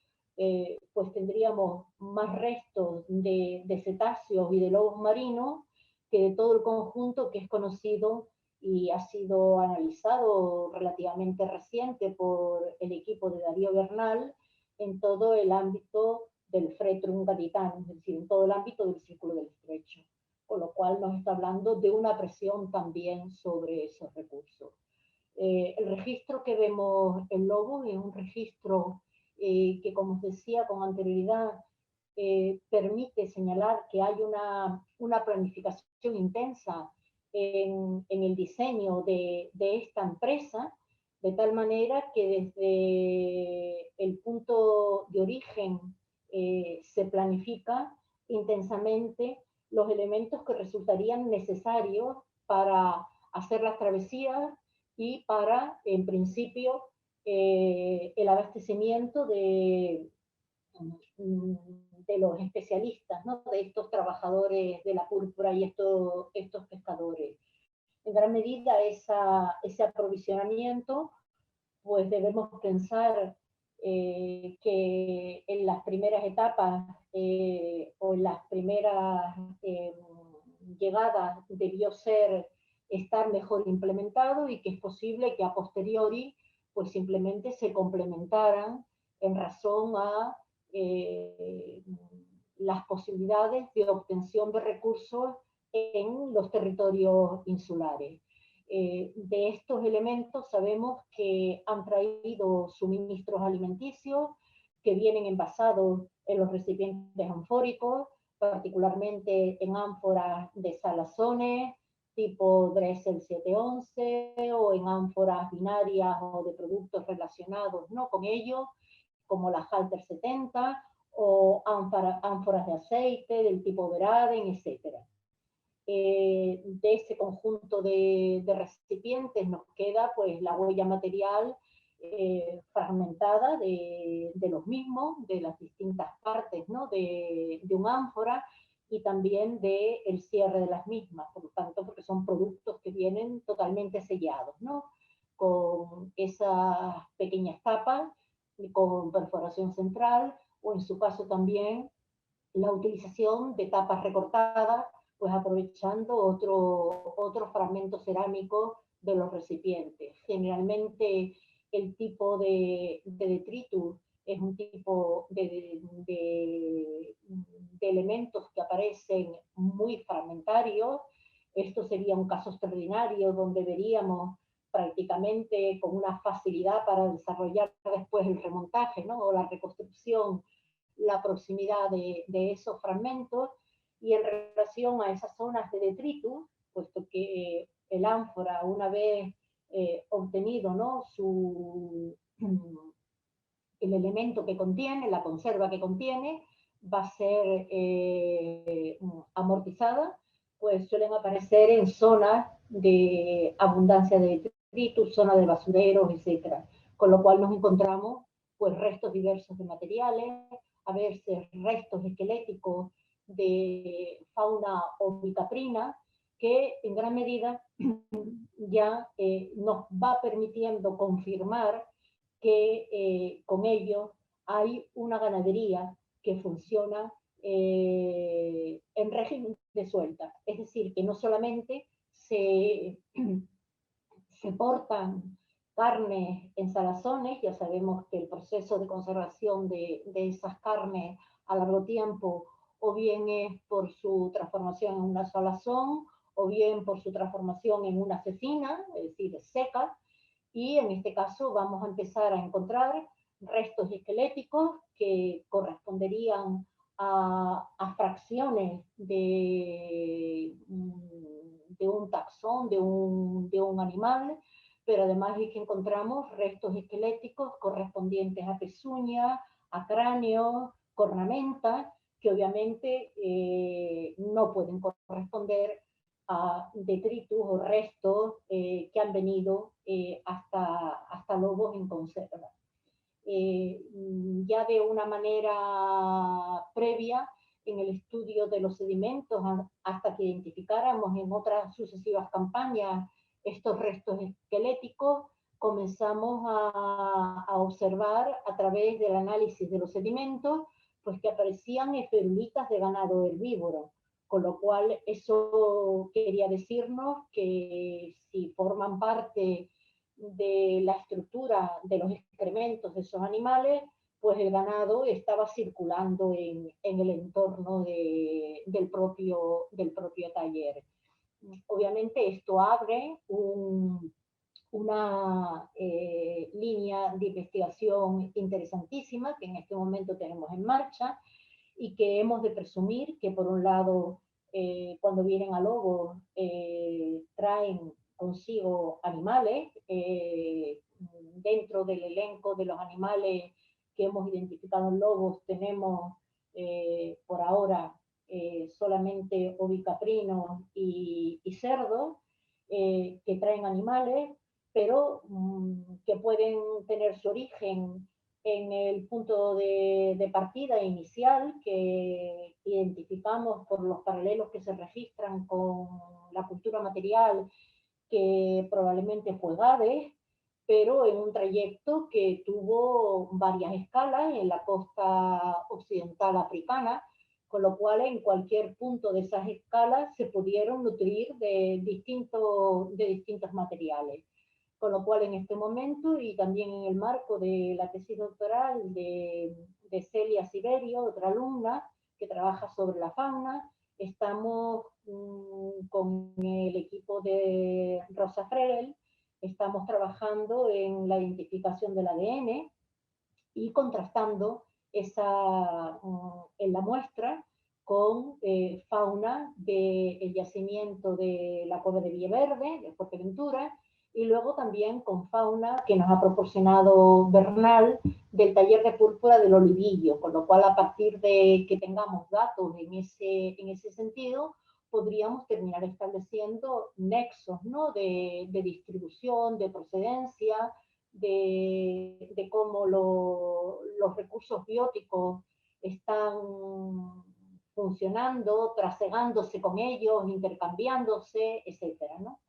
B: pues tendríamos más restos de cetáceos y de lobos marinos que de todo el conjunto que es conocido y ha sido analizado relativamente reciente por el equipo de Darío Bernal en todo el ámbito del Fretrum gaditano, es decir, en todo el ámbito del Círculo del Estrecho, con lo cual nos está hablando de una presión también sobre esos recursos. El registro que vemos en Lobos es un registro que, como os decía con anterioridad, permite señalar que hay una planificación intensa en el diseño de esta empresa, de tal manera que desde el punto de origen se planifica intensamente los elementos que resultarían necesarios para hacer las travesías y para, en principio, el abastecimiento de los especialistas, ¿no? De estos trabajadores de la púrpura y estos pescadores. En gran medida ese aprovisionamiento, pues debemos pensar que en las primeras etapas o en las primeras llegadas debió estar mejor implementado, y que es posible que a posteriori pues simplemente se complementaran en razón a las posibilidades de obtención de recursos en los territorios insulares. De estos elementos sabemos que han traído suministros alimenticios que vienen envasados en los recipientes anfóricos, particularmente en ánforas de salazones tipo Dressel 711 o en ánforas binarias o de productos relacionados, ¿no?, con ello, como la Halter 70 o ánforas de aceite del tipo Veraden, etc. De ese conjunto de recipientes nos queda pues la huella material fragmentada de los mismos, de las distintas partes, ¿no?, de un ánfora, y también del cierre de las mismas, por lo tanto, porque son productos que vienen totalmente sellados, ¿no?, con esas pequeñas tapas, con perforación central, o en su caso también la utilización de tapas recortadas, pues aprovechando otro fragmento cerámico de los recipientes. Generalmente el tipo de detritus es un tipo de elementos que aparecen muy fragmentarios. Esto sería un caso extraordinario donde veríamos prácticamente con una facilidad para desarrollar después el remontaje, ¿no?, o la reconstrucción, la proximidad de esos fragmentos. Y en relación a esas zonas de detritus, puesto que el ánfora, una vez obtenido, ¿no?, el elemento que contiene, la conserva que contiene, va a ser amortizada, pues suelen aparecer en zonas de abundancia de detritus, zonas de basureros, etc. Con lo cual nos encontramos pues restos diversos de materiales, a veces restos esqueléticos de fauna ovicaprina, que en gran medida ya nos va permitiendo confirmar que con ello hay una ganadería que funciona en régimen de suelta. Es decir, que no solamente se portan carnes en salazones, ya sabemos que el proceso de conservación de esas carnes a largo tiempo o bien es por su transformación en una salazón, o bien por su transformación en una cecina, es decir, seca, y en este caso vamos a empezar a encontrar restos esqueléticos que corresponderían a fracciones de un taxón, de un animal, pero además es que encontramos restos esqueléticos correspondientes a pezuña, a cráneo, cornamenta, que obviamente no pueden corresponder a detritus o restos que han venido hasta lobos en conserva. Ya de una manera previa, en el estudio de los sedimentos, hasta que identificáramos en otras sucesivas campañas estos restos esqueléticos, comenzamos a observar a través del análisis de los sedimentos, pues que aparecían esferulitas de ganado herbívoro, con lo cual eso quería decirnos que si forman parte de la estructura de los excrementos de esos animales, pues el ganado estaba circulando en el entorno del propio taller. Obviamente esto abre una línea de investigación interesantísima que en este momento tenemos en marcha, y que hemos de presumir que, por un lado, cuando vienen a lobos, traen consigo animales. Dentro del elenco de los animales que hemos identificado en lobos tenemos por ahora solamente ovicaprinos y cerdos, que traen animales, pero que pueden tener su origen en el punto de partida inicial que identificamos por los paralelos que se registran con la cultura material, que probablemente fue Gades, pero en un trayecto que tuvo varias escalas en la costa occidental africana, con lo cual en cualquier punto de esas escalas se pudieron nutrir de distintos materiales. Con lo cual en este momento y también en el marco de la tesis doctoral de Celia Siberio, otra alumna que trabaja sobre la fauna, estamos con el equipo de Rosa Fredel, estamos trabajando en la identificación del ADN y contrastando en la muestra con fauna del yacimiento de la cueva de Villaverde, de Fuerteventura, y luego también con fauna que nos ha proporcionado Bernal del taller de púrpura del Olivillo, con lo cual a partir de que tengamos datos en ese sentido, podríamos terminar estableciendo nexos, ¿no?, de distribución, de procedencia, de cómo los recursos bióticos están funcionando, trasegándose con ellos, intercambiándose, etcétera, ¿no?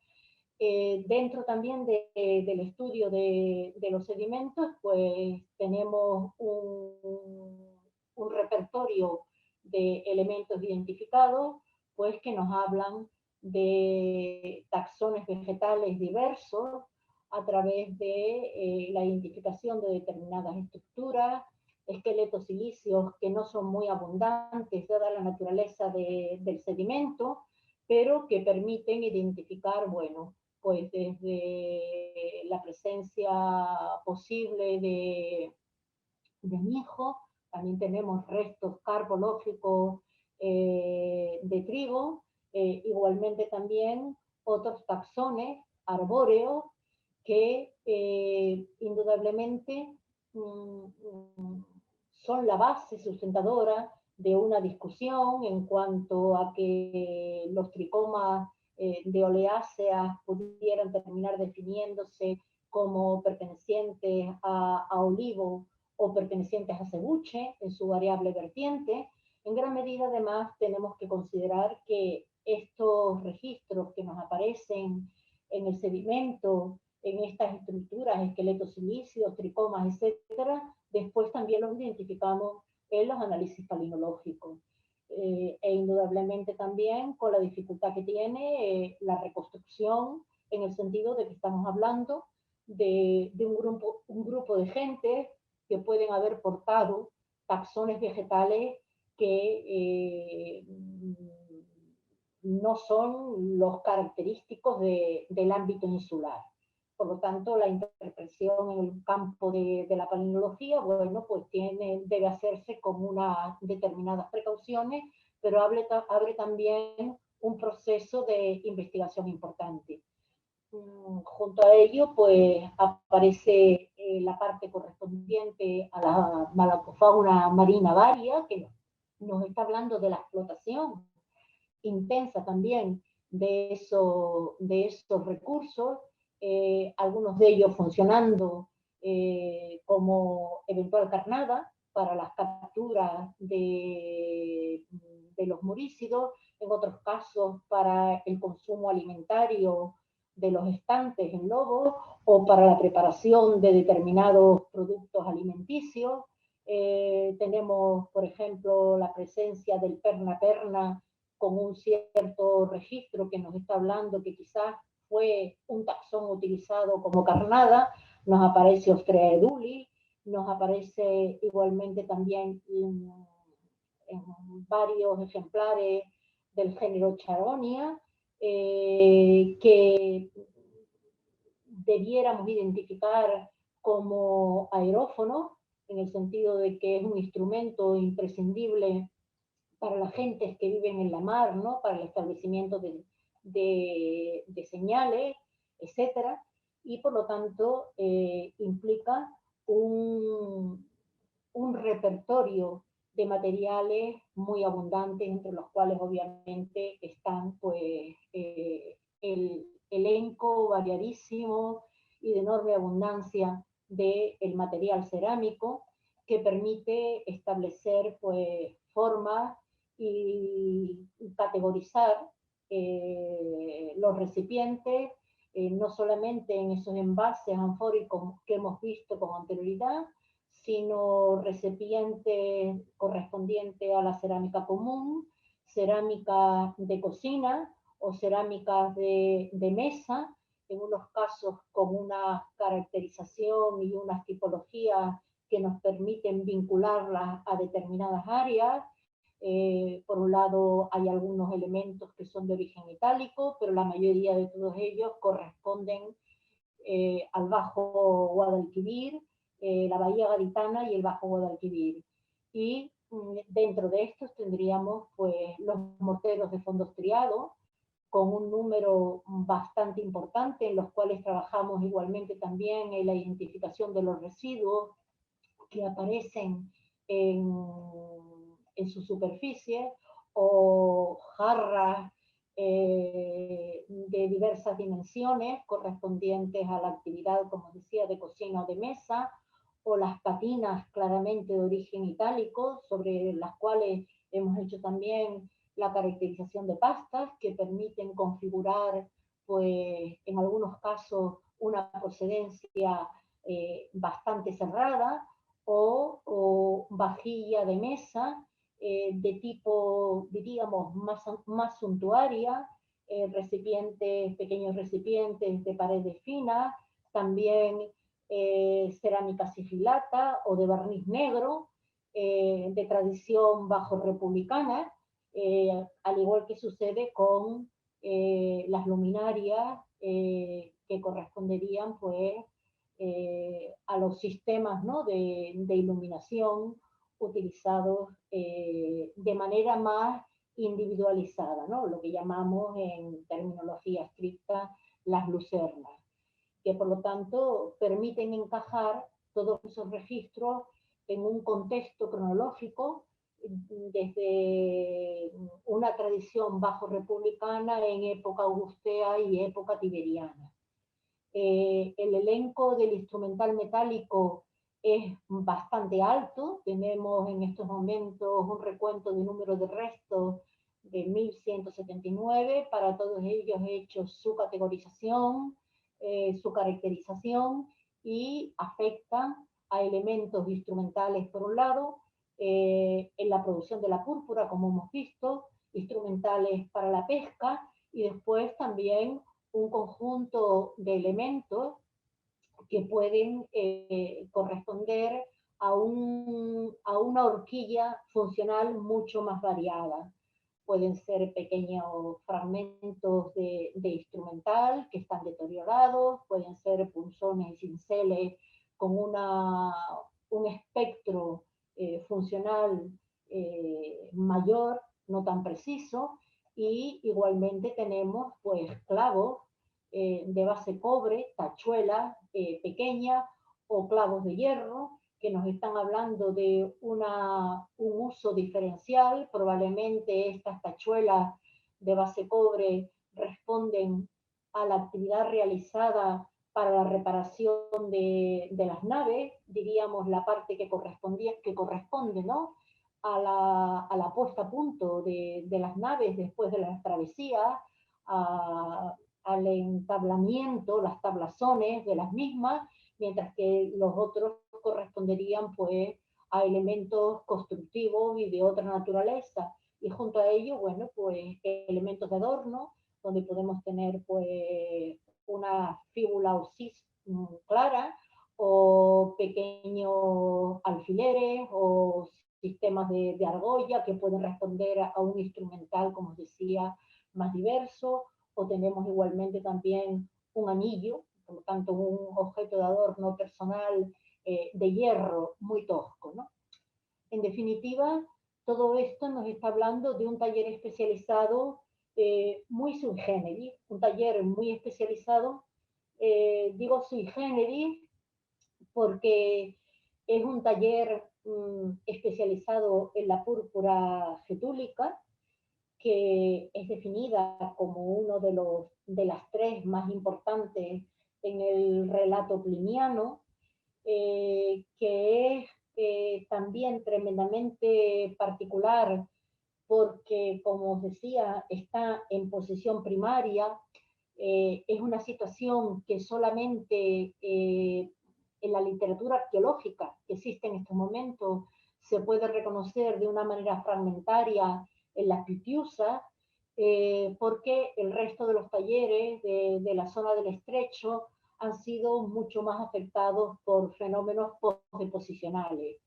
B: Dentro también del estudio de los sedimentos, pues tenemos un repertorio de elementos identificados, pues que nos hablan de taxones vegetales diversos a través de la identificación de determinadas estructuras, esqueletos silíceos que no son muy abundantes dada la naturaleza del sedimento, pero que permiten identificar, bueno, pues desde la presencia posible de mijo, también tenemos restos carbológicos de trigo, igualmente también otros taxones arbóreos que indudablemente son la base sustentadora de una discusión en cuanto a que los tricomas de oleáceas pudieran terminar definiéndose como pertenecientes a olivo o pertenecientes a cebuche en su variable vertiente. En gran medida, además, tenemos que considerar que estos registros que nos aparecen en el sedimento, en estas estructuras, esqueletos silíceos, tricomas, etcétera, después también los identificamos en los análisis palinológicos. E indudablemente también con la dificultad que tiene la reconstrucción, en el sentido de que estamos hablando de un grupo de gente que pueden haber portado taxones vegetales que no son los característicos del ámbito insular. Por lo tanto, la interpretación en el campo de la palinología, bueno, pues debe hacerse con unas determinadas precauciones, pero abre también un proceso de investigación importante. Junto a ello, pues aparece la parte correspondiente a la malacofauna marina varia, que nos está hablando de la explotación intensa también de esos recursos, algunos de ellos funcionando como eventual carnada para las capturas de los murícidos, en otros casos para el consumo alimentario de los estantes en lobos o para la preparación de determinados productos alimenticios. Tenemos, por ejemplo, la presencia del perna con un cierto registro que nos está hablando que quizás fue un taxón utilizado como carnada. Nos aparece Ostrea eduli, nos aparece igualmente también en varios ejemplares del género Charonia, que debiéramos identificar como aerófonos, en el sentido de que es un instrumento imprescindible para las gentes que viven en la mar, ¿no?, para el establecimiento de señales, etcétera, y por lo tanto implica un repertorio de materiales muy abundantes, entre los cuales obviamente están pues el elenco variadísimo y de enorme abundancia del material cerámico, que permite establecer pues formas y categorizar los recipientes, no solamente en esos envases anfóricos que hemos visto con anterioridad, sino recipientes correspondientes a la cerámica común, cerámica de cocina o cerámicas de mesa, en unos casos con una caracterización y unas tipologías que nos permiten vincularlas a determinadas áreas. Por un lado, hay algunos elementos que son de origen itálico, pero la mayoría de todos ellos corresponden al Bajo Guadalquivir, la Bahía Gaditana y el Bajo Guadalquivir. Y dentro de estos tendríamos pues, los morteros de fondo estriado, con un número bastante importante, en los cuales trabajamos igualmente también en la identificación de los residuos que aparecen en su superficie, o jarras de diversas dimensiones correspondientes a la actividad, como decía, de cocina o de mesa, o las patinas claramente de origen itálico, sobre las cuales hemos hecho también la caracterización de pastas que permiten configurar, pues, en algunos casos, una procedencia bastante cerrada, o vajilla de mesa de tipo, diríamos, más suntuaria, recipientes, pequeños recipientes de paredes finas, también cerámica sifilata o de barniz negro, de tradición bajo republicana, al igual que sucede con las luminarias que corresponderían pues a los sistemas, ¿no?, de iluminación utilizados de manera más individualizada, ¿no?, lo que llamamos en terminología estricta las lucernas, que por lo tanto permiten encajar todos esos registros en un contexto cronológico desde una tradición bajo republicana en época augustea y época tiberiana. El elenco del instrumental metálico es bastante alto. Tenemos en estos momentos un recuento de número de restos de 1179. Para todos ellos he hecho su categorización, su caracterización, y afectan a elementos instrumentales por un lado, en la producción de la púrpura, como hemos visto, instrumentales para la pesca, y después también un conjunto de elementos que pueden corresponder a una horquilla funcional mucho más variada. Pueden ser pequeños fragmentos de instrumental que están deteriorados, pueden ser punzones y cinceles con un espectro funcional mayor, no tan preciso, y igualmente tenemos pues clavos de base cobre, tachuelas pequeñas, o clavos de hierro, que nos están hablando de un uso diferencial. Probablemente estas tachuelas de base cobre responden a la actividad realizada para la reparación de las naves, diríamos la parte que corresponde, ¿no?, a la puesta a punto de las naves después de las travesías, al entablamiento, las tablazones de las mismas, mientras que los otros corresponderían pues a elementos constructivos y de otra naturaleza. Y junto a ello, bueno, pues elementos de adorno, donde podemos tener pues una fíbula o cis clara, o pequeños alfileres, o sistemas de argolla que pueden responder a un instrumental, como os decía, más diverso, o tenemos igualmente también un anillo, por lo tanto un objeto de adorno personal de hierro muy tosco, ¿no? En definitiva, todo esto nos está hablando de un taller especializado muy sui generis, un taller muy especializado, digo sui generis porque es un taller especializado en la púrpura getúlica, que es definida como uno de las tres más importantes en el relato pliniano, que es también tremendamente particular porque, como os decía, está en posición primaria. Es una situación que solamente en la literatura arqueológica que existe en estos momentos se puede reconocer de una manera fragmentaria en la Pitiusa, porque el resto de los talleres de la zona del estrecho han sido mucho más afectados por fenómenos postdeposicionales.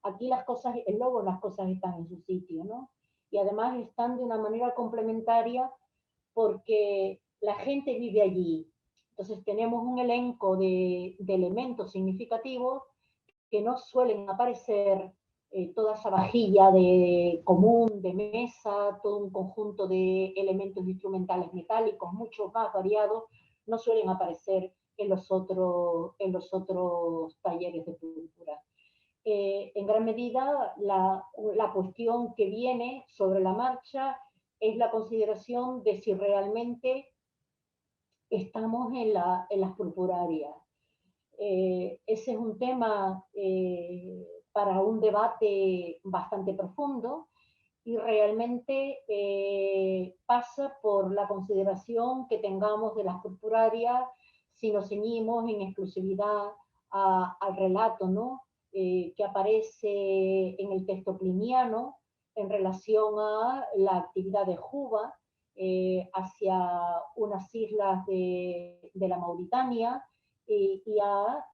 B: Aquí las cosas, en Lobo las cosas están en su sitio, ¿no? Y además están de una manera complementaria porque la gente vive allí. Entonces tenemos un elenco de elementos significativos que no suelen aparecer, toda esa vajilla de común, de mesa, todo un conjunto de elementos instrumentales metálicos, mucho más variados, no suelen aparecer en los otros talleres de púrpura. En gran medida, la cuestión que viene sobre la marcha es la consideración de si realmente estamos en las purpurarias. Ese es un tema para un debate bastante profundo y realmente pasa por la consideración que tengamos de las purpurarias si nos ceñimos en exclusividad al relato, ¿no? Que aparece en el texto pliniano en relación a la actividad de Juba hacia unas islas de la Mauritania y a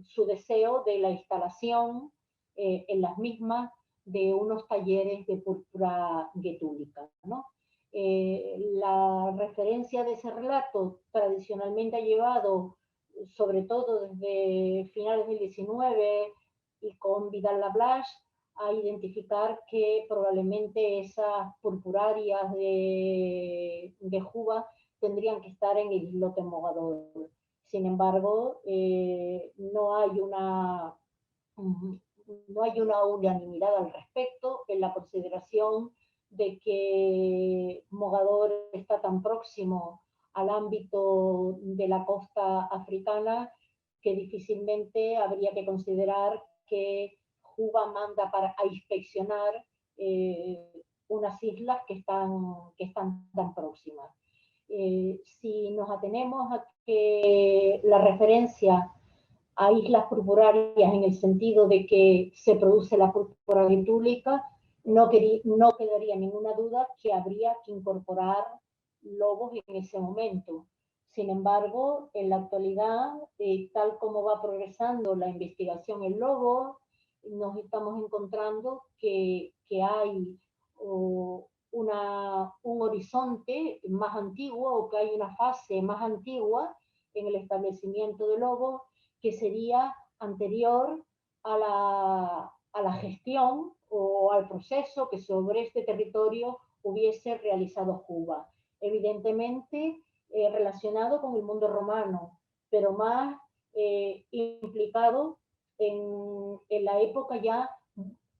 B: su deseo de la instalación en las mismas de unos talleres de púrpura getúlica, ¿no? La referencia de ese relato tradicionalmente ha llevado, sobre todo desde finales del 19 y con Vidal-Lablache, a identificar que probablemente esas purpurarias de Juba tendrían que estar en el islote Mogador. Sin embargo, no hay una unanimidad al respecto en la consideración de que Mogador está tan próximo al ámbito de la costa africana que difícilmente habría que considerar que Juba manda a inspeccionar unas islas que están tan próximas. Si nos atenemos a que la referencia a islas purpurarias en el sentido de que se produce la púrpura getúlica, no quedaría ninguna duda que habría que incorporar lobos en ese momento. Sin embargo, en la actualidad, tal como va progresando la investigación en lobos, nos estamos encontrando que hay un horizonte más antiguo o que hay una fase más antigua en el establecimiento de lobos que sería anterior a la gestión o al proceso que sobre este territorio hubiese realizado Juba. Evidentemente relacionado con el mundo romano, pero más implicado en la época ya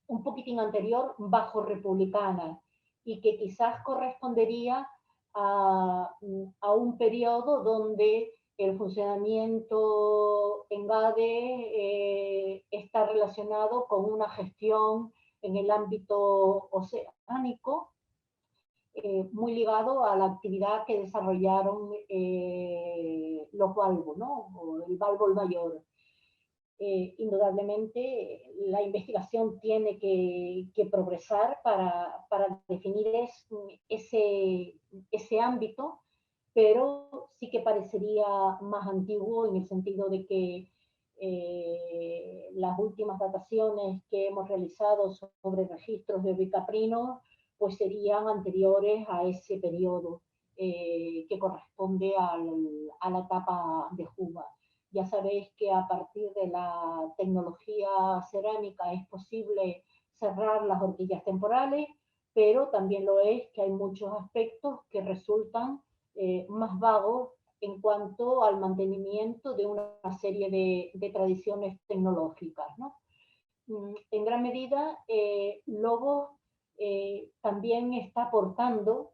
B: un poquitín anterior, bajo republicana, y que quizás correspondería a un periodo donde el funcionamiento en GADE está relacionado con una gestión en el ámbito oceánico, muy ligado a la actividad que desarrollaron los Balbo, ¿no? O el Balbo el Mayor. Indudablemente la investigación tiene que progresar para definir ese ámbito, pero sí que parecería más antiguo en el sentido de que las últimas dataciones que hemos realizado sobre registros de bicaprinos pues serían anteriores a ese periodo que corresponde a la etapa de Juba. Ya sabéis que a partir de la tecnología cerámica es posible cerrar las horquillas temporales, pero también lo es que hay muchos aspectos que resultan más vagos en cuanto al mantenimiento de una serie de tradiciones tecnológicas, ¿no? en gran medida, Lobos también está aportando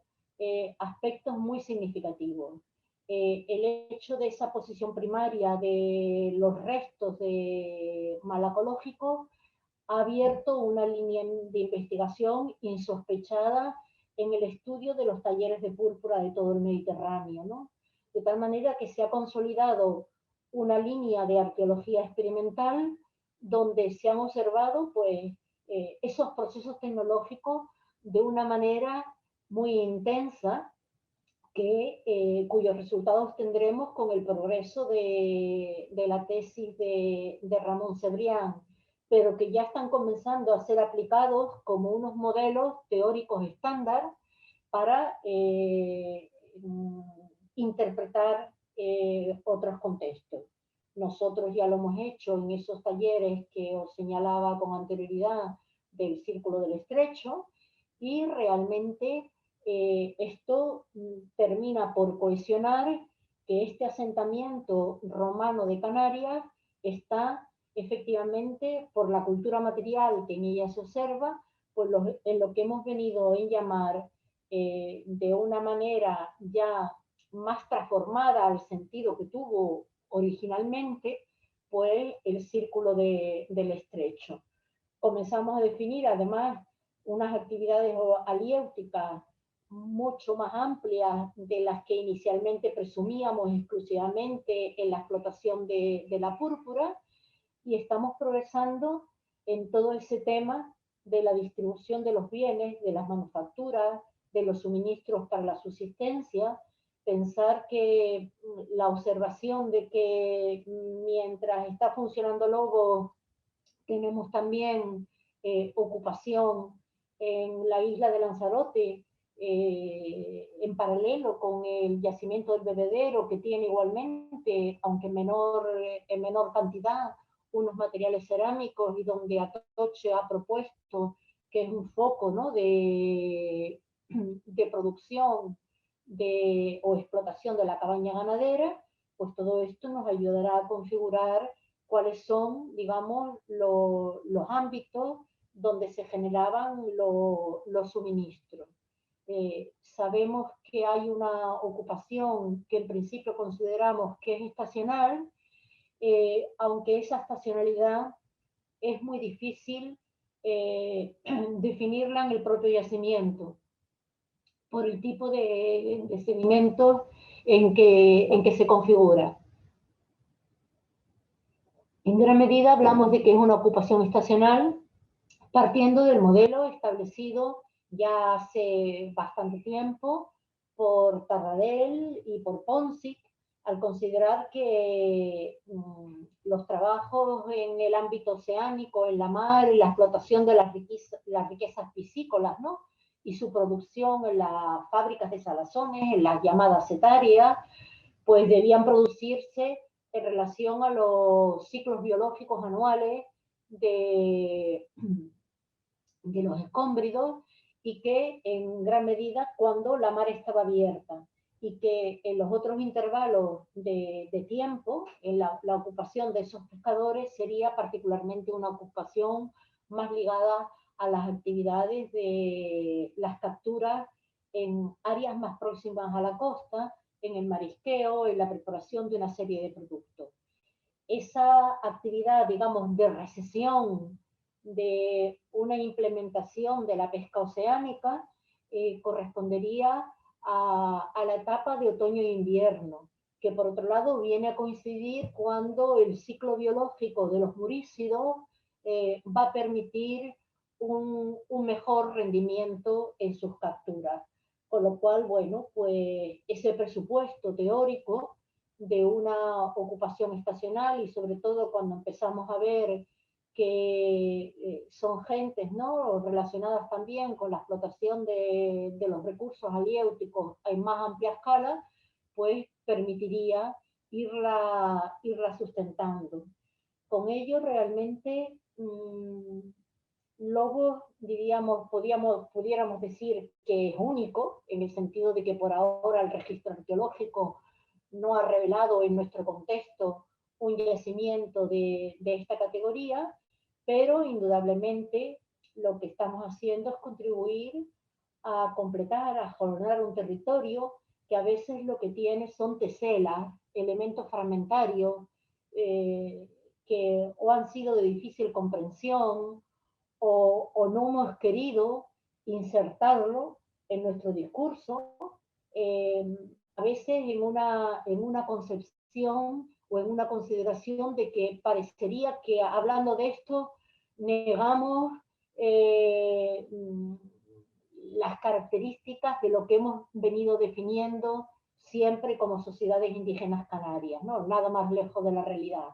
B: aspectos muy significativos. El hecho de esa posición primaria de los restos de malacológicos ha abierto una línea de investigación insospechada en el estudio de los talleres de púrpura de todo el Mediterráneo, ¿no? De tal manera que se ha consolidado una línea de arqueología experimental donde se han observado pues, esos procesos tecnológicos de una manera muy intensa cuyos resultados tendremos con el progreso de la tesis de Ramón Cebrián, pero que ya están comenzando a ser aplicados como unos modelos teóricos estándar para interpretar otros contextos. Nosotros ya lo hemos hecho en esos talleres que os señalaba con anterioridad del Círculo del Estrecho, y realmente esto termina por cohesionar que este asentamiento romano de Canarias está efectivamente, por la cultura material que en ella se observa, pues en lo que hemos venido a llamar de una manera ya más transformada al sentido que tuvo originalmente, pues el Círculo del Estrecho. Comenzamos a definir además unas actividades aliéuticas mucho más amplias de las que inicialmente presumíamos exclusivamente en la explotación de la púrpura, y estamos progresando en todo ese tema de la distribución de los bienes, de las manufacturas, de los suministros para la subsistencia. Pensar que la observación de que mientras está funcionando Lobos tenemos también ocupación en la isla de Lanzarote, en paralelo con el yacimiento del Bebedero, que tiene igualmente, aunque en menor cantidad, unos materiales cerámicos, y donde Atoche ha propuesto que es un foco, ¿no?, de producción o explotación de la cabaña ganadera. Pues todo esto nos ayudará a configurar cuáles son, digamos, los ámbitos donde se generaban los suministros. Sabemos que hay una ocupación que en principio consideramos que es estacional, aunque esa estacionalidad es muy difícil definirla en el propio yacimiento, por el tipo de sedimentos en que se configura. En gran medida hablamos de que es una ocupación estacional, partiendo del modelo establecido ya hace bastante tiempo por Tarradell y por Ponsic, al considerar que los trabajos en el ámbito oceánico, en la mar, en la explotación de las riquezas piscícolas, ¿no?, y su producción en las fábricas de salazones, en las llamadas cetáreas, pues debían producirse en relación a los ciclos biológicos anuales de los escómbridos, y que en gran medida cuando la mar estaba abierta, y que en los otros intervalos de tiempo, en la ocupación de esos pescadores sería particularmente una ocupación más ligada a las actividades de las capturas en áreas más próximas a la costa, en el marisqueo, en la preparación de una serie de productos. Esa actividad, digamos, de recesión de una implementación de la pesca oceánica correspondería a la etapa de otoño e invierno, que por otro lado viene a coincidir cuando el ciclo biológico de los murícidos va a permitir un mejor rendimiento en sus capturas. Con lo cual, bueno, pues ese presupuesto teórico de una ocupación estacional, y sobre todo cuando empezamos a ver que son gentes, ¿no?, relacionadas también con la explotación de los recursos aliéuticos en más amplia escala, pues permitiría irla sustentando. Con ello realmente Lobos, diríamos, pudiéramos decir que es único, en el sentido de que por ahora el registro arqueológico no ha revelado en nuestro contexto un yacimiento de esta categoría, pero indudablemente lo que estamos haciendo es contribuir a completar, a jornar un territorio que a veces lo que tiene son teselas, elementos fragmentarios, que o han sido de difícil comprensión o no hemos querido insertarlo en nuestro discurso, eh, a veces en una concepción o en una consideración de que parecería que hablando de esto negamos eh, las características de lo que hemos venido definiendo siempre como sociedades indígenas canarias, ¿no? Nada más lejos de la realidad.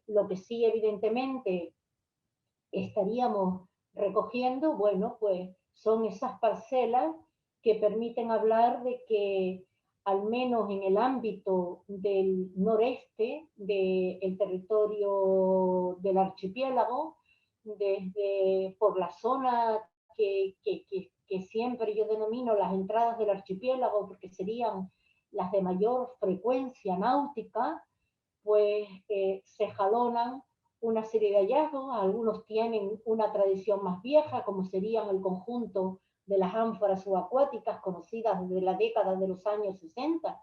B: Lo que sí, evidentemente, estaríamos recogiendo, bueno, pues son esas parcelas que permiten hablar de que al menos en el ámbito del noreste del territorio del archipiélago, desde por la zona que siempre yo denomino las entradas del archipiélago, porque serían las de mayor frecuencia náutica, pues se jalonan una serie de hallazgos. Algunos tienen una tradición más vieja, como serían el conjunto de las ánforas subacuáticas conocidas desde la década de los años 60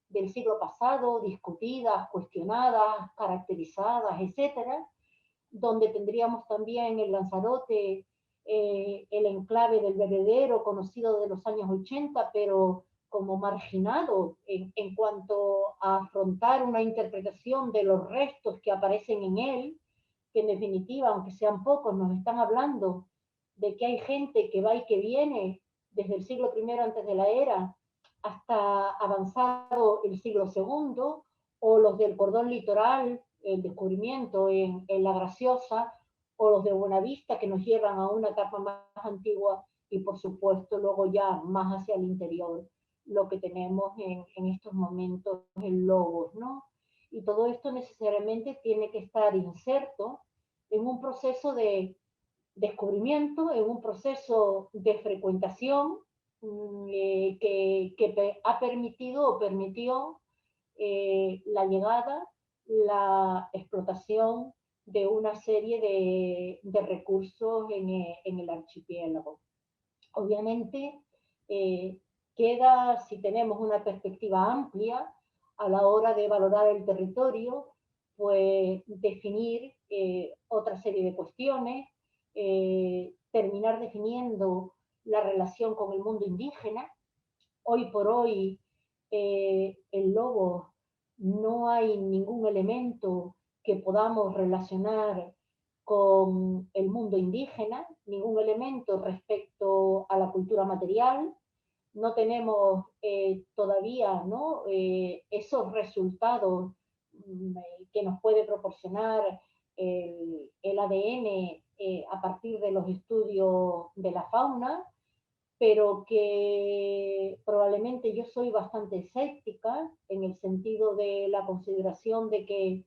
B: del siglo pasado, discutidas, cuestionadas, caracterizadas, etcétera, donde tendríamos también el Lanzarote, el enclave del Bebedero, conocido de los años 80, pero como marginado en cuanto a afrontar una interpretación de los restos que aparecen en él, que en definitiva, aunque sean pocos, nos están hablando de que hay gente que va y que viene desde el siglo I antes de la era hasta avanzado el siglo II, o los del cordón litoral, el descubrimiento en La Graciosa, o los de Buenavista que nos llevan a una etapa más antigua, y por supuesto luego ya más hacia el interior, lo que tenemos en estos momentos en Lobos, ¿no? Y todo esto necesariamente tiene que estar inserto en un proceso de descubrimiento, en un proceso de frecuentación que ha permitido o permitió la llegada, la explotación de una serie de recursos en el archipiélago. Obviamente, queda, si tenemos una perspectiva amplia a la hora de valorar el territorio, pues definir otra serie de cuestiones, terminar definiendo la relación con el mundo indígena. Hoy por hoy, el lobo, no hay ningún elemento que podamos relacionar con el mundo indígena, ningún elemento respecto a la cultura material. No tenemos todavía, ¿no? Esos resultados que nos puede proporcionar el ADN a partir de los estudios de la fauna, pero que probablemente yo soy bastante escéptica en el sentido de la consideración de que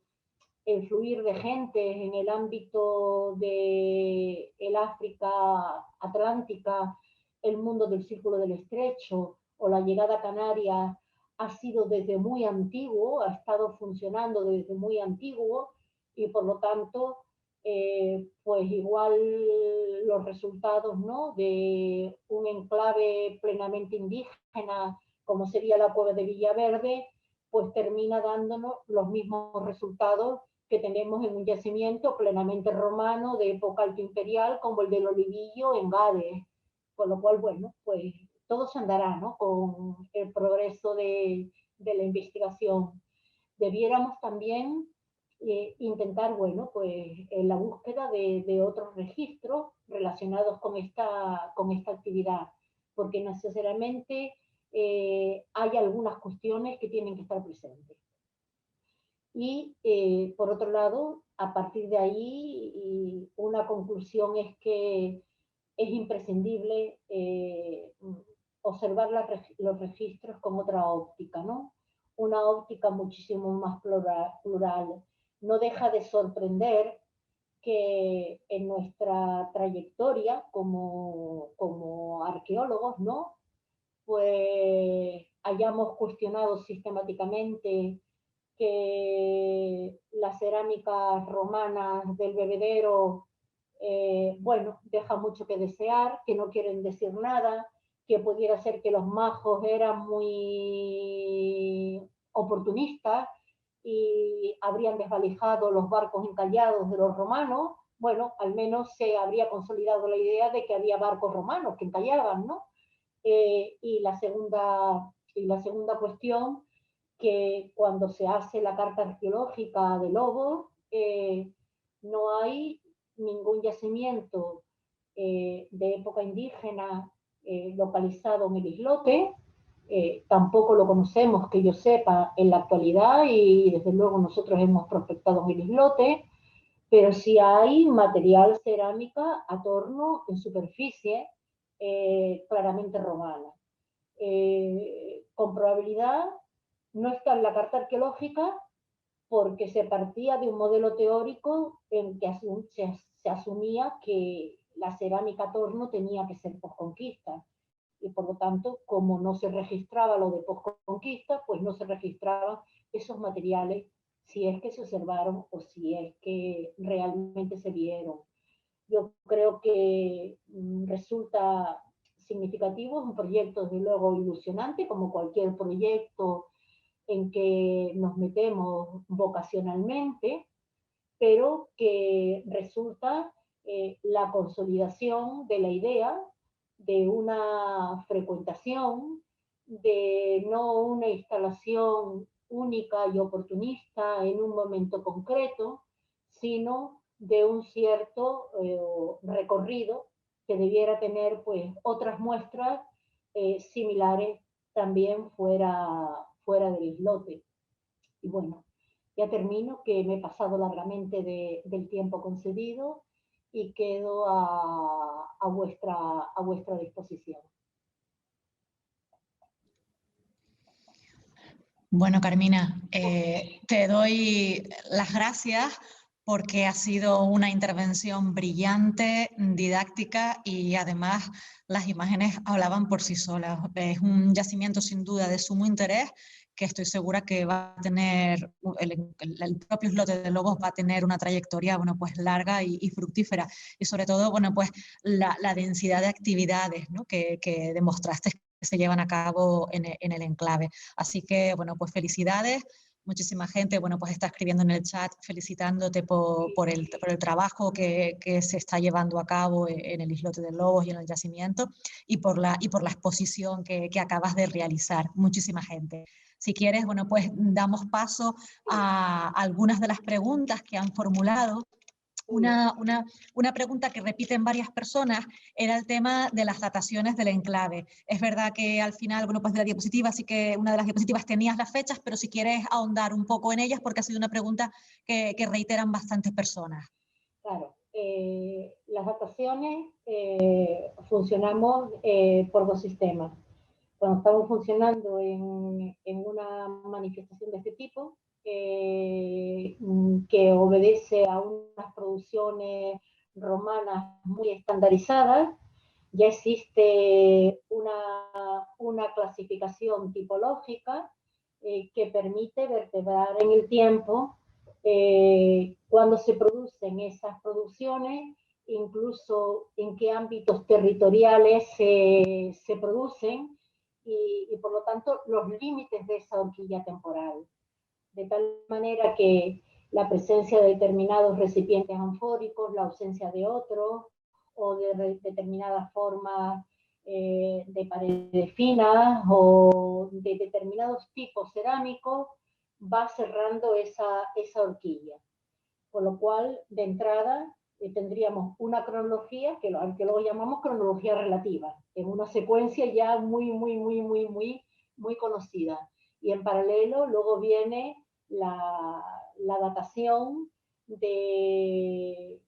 B: el fluir de gente en el ámbito de el África Atlántica, el mundo del Círculo del Estrecho o la llegada a Canarias ha sido desde muy antiguo, ha estado funcionando desde muy antiguo, y por lo tanto, pues igual los resultados, ¿no?, de un enclave plenamente indígena como sería la cueva de Villaverde, pues termina dándonos los mismos resultados que tenemos en un yacimiento plenamente romano de época altoimperial como el del Olivillo en Gades. Con lo cual, bueno, pues todo se andará, ¿no?, con el progreso de la investigación. Debiéramos también intentar, bueno, pues en la búsqueda de otros registros relacionados con esta actividad, porque necesariamente hay algunas cuestiones que tienen que estar presentes. Y por otro lado, a partir de ahí, una conclusión es que es imprescindible observar los registros con otra óptica, ¿no? Una óptica muchísimo más plural. No deja de sorprender que en nuestra trayectoria como arqueólogos, ¿no?, pues hayamos cuestionado sistemáticamente que las cerámicas romanas del Bebedero, bueno, deja mucho que desear, que no quieren decir nada, que pudiera ser que los majos eran muy oportunistas y habrían desvalijado los barcos encallados de los romanos. Bueno, al menos se habría consolidado la idea de que había barcos romanos que encallaban, ¿no? Y la segunda cuestión, que cuando se hace la carta arqueológica de Lobos, no hay ningún yacimiento de época indígena localizado en el islote, tampoco lo conocemos, que yo sepa, en la actualidad, y desde luego nosotros hemos prospectado en el islote, pero sí hay material cerámica a torno en superficie claramente romana. Con probabilidad no está en la carta arqueológica porque se partía de un modelo teórico en que se asumía que la cerámica a torno tenía que ser posconquista. Y por lo tanto, como no se registraba lo de posconquista, pues no se registraban esos materiales, si es que se observaron o si es que realmente se vieron. Yo creo que resulta significativo, es un proyecto desde luego ilusionante, como cualquier proyecto en que nos metemos vocacionalmente, pero que resulta la consolidación de la idea de una frecuentación, de no una instalación única y oportunista en un momento concreto, sino de un cierto recorrido que debiera tener pues otras muestras similares también fuera del islote. Y bueno, ya termino, que me he pasado largamente del tiempo concedido y quedo a vuestra disposición.
C: Bueno, Carmina, te doy las gracias porque ha sido una intervención brillante, didáctica y además las imágenes hablaban por sí solas. Es un yacimiento sin duda de sumo interés que estoy segura que va a tener, el propio islote de Lobos va a tener una trayectoria, bueno, pues larga y fructífera. Y sobre todo, bueno, pues la densidad de actividades, ¿no?, que demostraste que se llevan a cabo en el enclave. Así que, bueno, pues felicidades. Muchísima gente, bueno, pues está escribiendo en el chat felicitándote por el trabajo que se está llevando a cabo en el islote de Lobos y en el yacimiento y por la exposición que acabas de realizar. Muchísima gente. Si quieres, bueno, pues damos paso a algunas de las preguntas que han formulado. Una pregunta que repiten varias personas era el tema de las dataciones del enclave. Es verdad que al final, bueno, pues de la diapositiva, sí que una de las diapositivas tenías las fechas, pero si quieres ahondar un poco en ellas, porque ha sido una pregunta que reiteran bastantes personas.
B: Claro, las dataciones funcionamos por dos sistemas. Cuando estamos funcionando en una manifestación de este tipo, que obedece a unas producciones romanas muy estandarizadas, ya existe una clasificación tipológica que permite vertebrar en el tiempo cuando se producen esas producciones, incluso en qué ámbitos territoriales se producen, y por lo tanto los límites de esa horquilla temporal. De tal manera que la presencia de determinados recipientes anfóricos, la ausencia de otros, o de determinadas formas de paredes finas o de determinados tipos cerámicos, va cerrando esa horquilla. Por lo cual, de entrada, tendríamos una cronología que los arqueólogos llamamos cronología relativa, en una secuencia ya muy conocida. Y en paralelo luego viene la datación de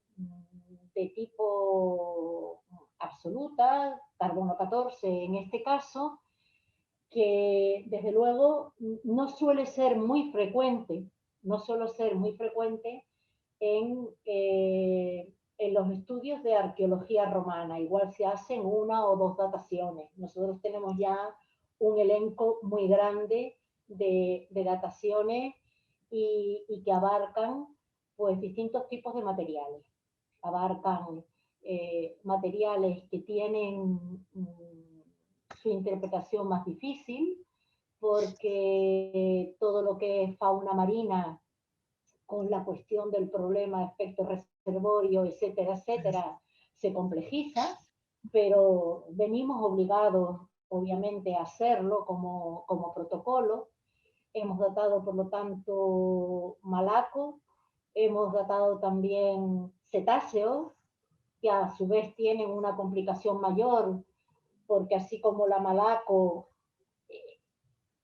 B: tipo absoluta, carbono 14 en este caso, que desde luego no suele ser muy frecuente, en los estudios de arqueología romana. Igual se hacen una o dos dataciones. Nosotros tenemos ya un elenco muy grande de dataciones y que abarcan pues distintos tipos de materiales. Abarcan materiales que tienen su interpretación más difícil, porque todo lo que es fauna marina, con la cuestión del problema de efecto reservorio, etcétera, etcétera, se complejiza, pero venimos obligados, obviamente, a hacerlo como protocolo. Hemos datado, por lo tanto, malaco, hemos datado también cetáceos, que a su vez tienen una complicación mayor, porque así como la malaco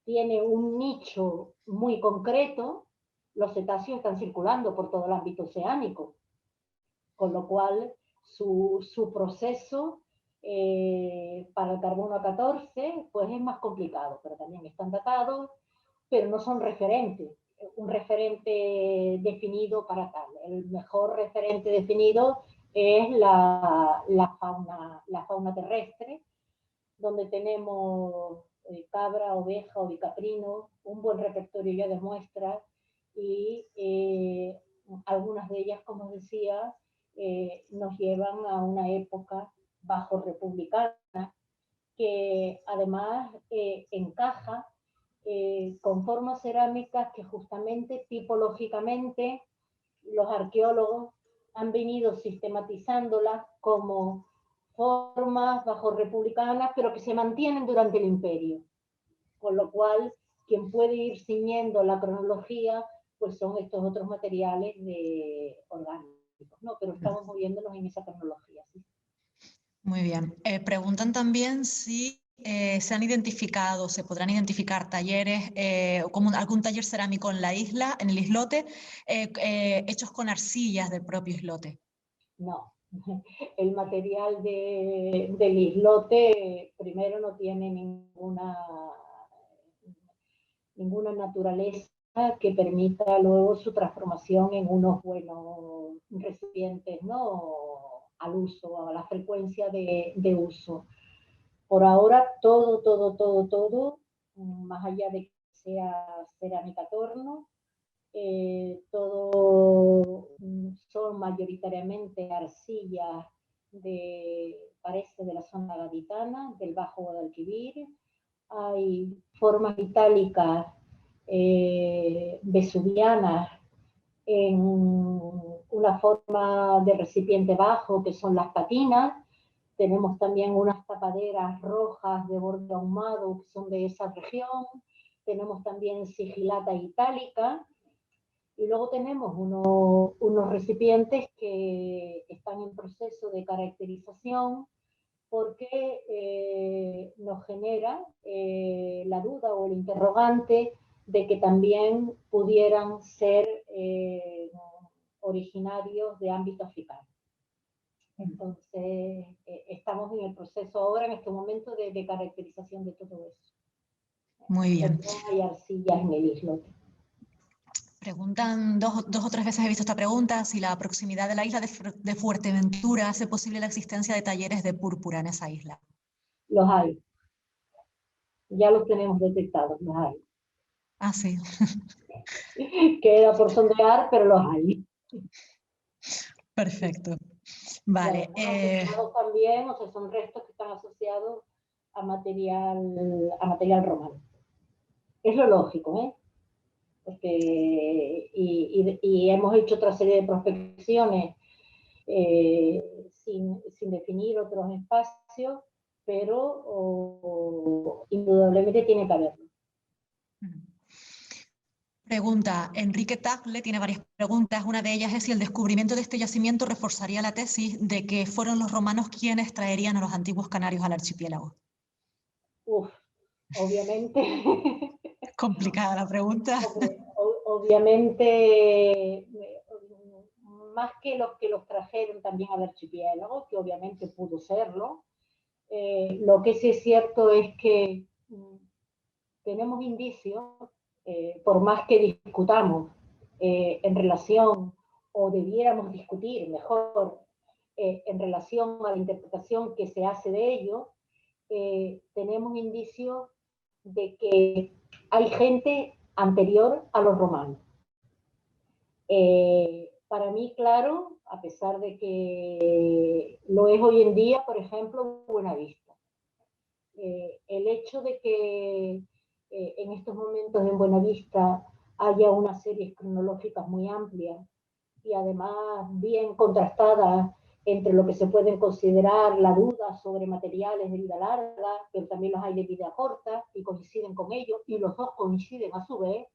B: tiene un nicho muy concreto, los cetáceos están circulando por todo el ámbito oceánico, con lo cual su proceso para el carbono 14 pues es más complicado, pero también están datados, pero no son referentes, un referente definido para tal. El mejor referente definido es la fauna terrestre, donde tenemos cabra, oveja, ovicaprino, un buen repertorio ya de muestras, y algunas de ellas, como decía, nos llevan a una época bajo republicana, que además encaja con formas cerámicas que justamente tipológicamente los arqueólogos han venido sistematizándolas como formas bajo republicanas, pero que se mantienen durante el imperio. Con lo cual, quien puede ir ciñendo la cronología, pues son estos otros materiales orgánicos, ¿no? Pero estamos moviéndonos en esa cronología, ¿sí?
C: Muy bien. Preguntan también si se han identificado, se podrán identificar talleres, como algún taller cerámico en la isla, en el islote, hechos con arcillas del propio islote.
B: No, el material del islote primero no tiene ninguna naturaleza que permita luego su transformación en unos buenos recipientes, ¿no? Al uso, a la frecuencia de uso. Por ahora todo, más allá de que sea cerámica torno, todo son mayoritariamente arcillas parece de la zona gaditana, del Bajo Guadalquivir. Hay formas metálicas vesuvianas en una forma de recipiente bajo, que son las patinas. Tenemos también unas tapaderas rojas de borde ahumado, que son de esa región. Tenemos también sigilata itálica. Y luego tenemos unos recipientes que están en proceso de caracterización, porque nos genera la duda o el interrogante de que también pudieran ser originarios de ámbito africano. Entonces, estamos en el proceso ahora, en este momento, de caracterización de todo eso.
C: Muy bien.
B: Hay arcillas en el islote.
C: Preguntan dos o tres veces he visto esta pregunta, si la proximidad de la isla de Fuerteventura hace posible la existencia de talleres de púrpura en esa isla.
B: Los hay. Ya los tenemos detectados, los hay.
C: Ah, sí.
B: Queda por sondear, pero los hay.
C: Perfecto. Vale.
B: También, o sea, son restos que están asociados a material romano. Es lo lógico, ¿eh? Porque, y hemos hecho otra serie de prospecciones sin definir otros espacios, pero indudablemente tiene que haberlo.
C: Pregunta, Enrique Tagle tiene varias preguntas. Una de ellas es si el descubrimiento de este yacimiento reforzaría la tesis de que fueron los romanos quienes traerían a los antiguos canarios al archipiélago.
B: Obviamente.
C: Complicada la pregunta.
B: Obviamente, más que los trajeron también al archipiélago, que obviamente pudo serlo, lo que sí es cierto es que tenemos indicios, por más que discutamos en relación, o debiéramos discutir mejor, en relación a la interpretación que se hace de ello, tenemos indicios de que hay gente anterior a los romanos. Para mí, claro, a pesar de que lo es hoy en día, por ejemplo, Buenavista. El hecho de que en estos momentos en Buenavista haya unas series cronológicas muy amplias y además bien contrastadas entre lo que se pueden considerar la duda sobre materiales de vida larga, pero también los hay de vida corta y coinciden con ellos, y los dos coinciden a su vez,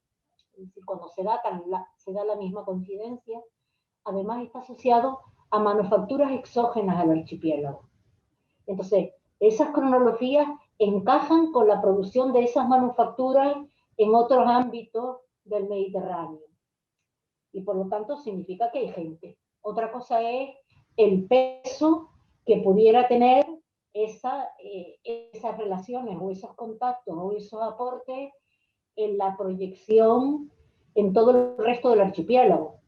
B: es decir, cuando se da la misma coincidencia, además está asociado a manufacturas exógenas al archipiélago. Entonces, esas cronologías encajan con la producción de esas manufacturas en otros ámbitos del Mediterráneo. Y por lo tanto significa que hay gente. Otra cosa es el peso que pudiera tener esas relaciones o esos contactos o esos aportes en la proyección en todo el resto del archipiélago.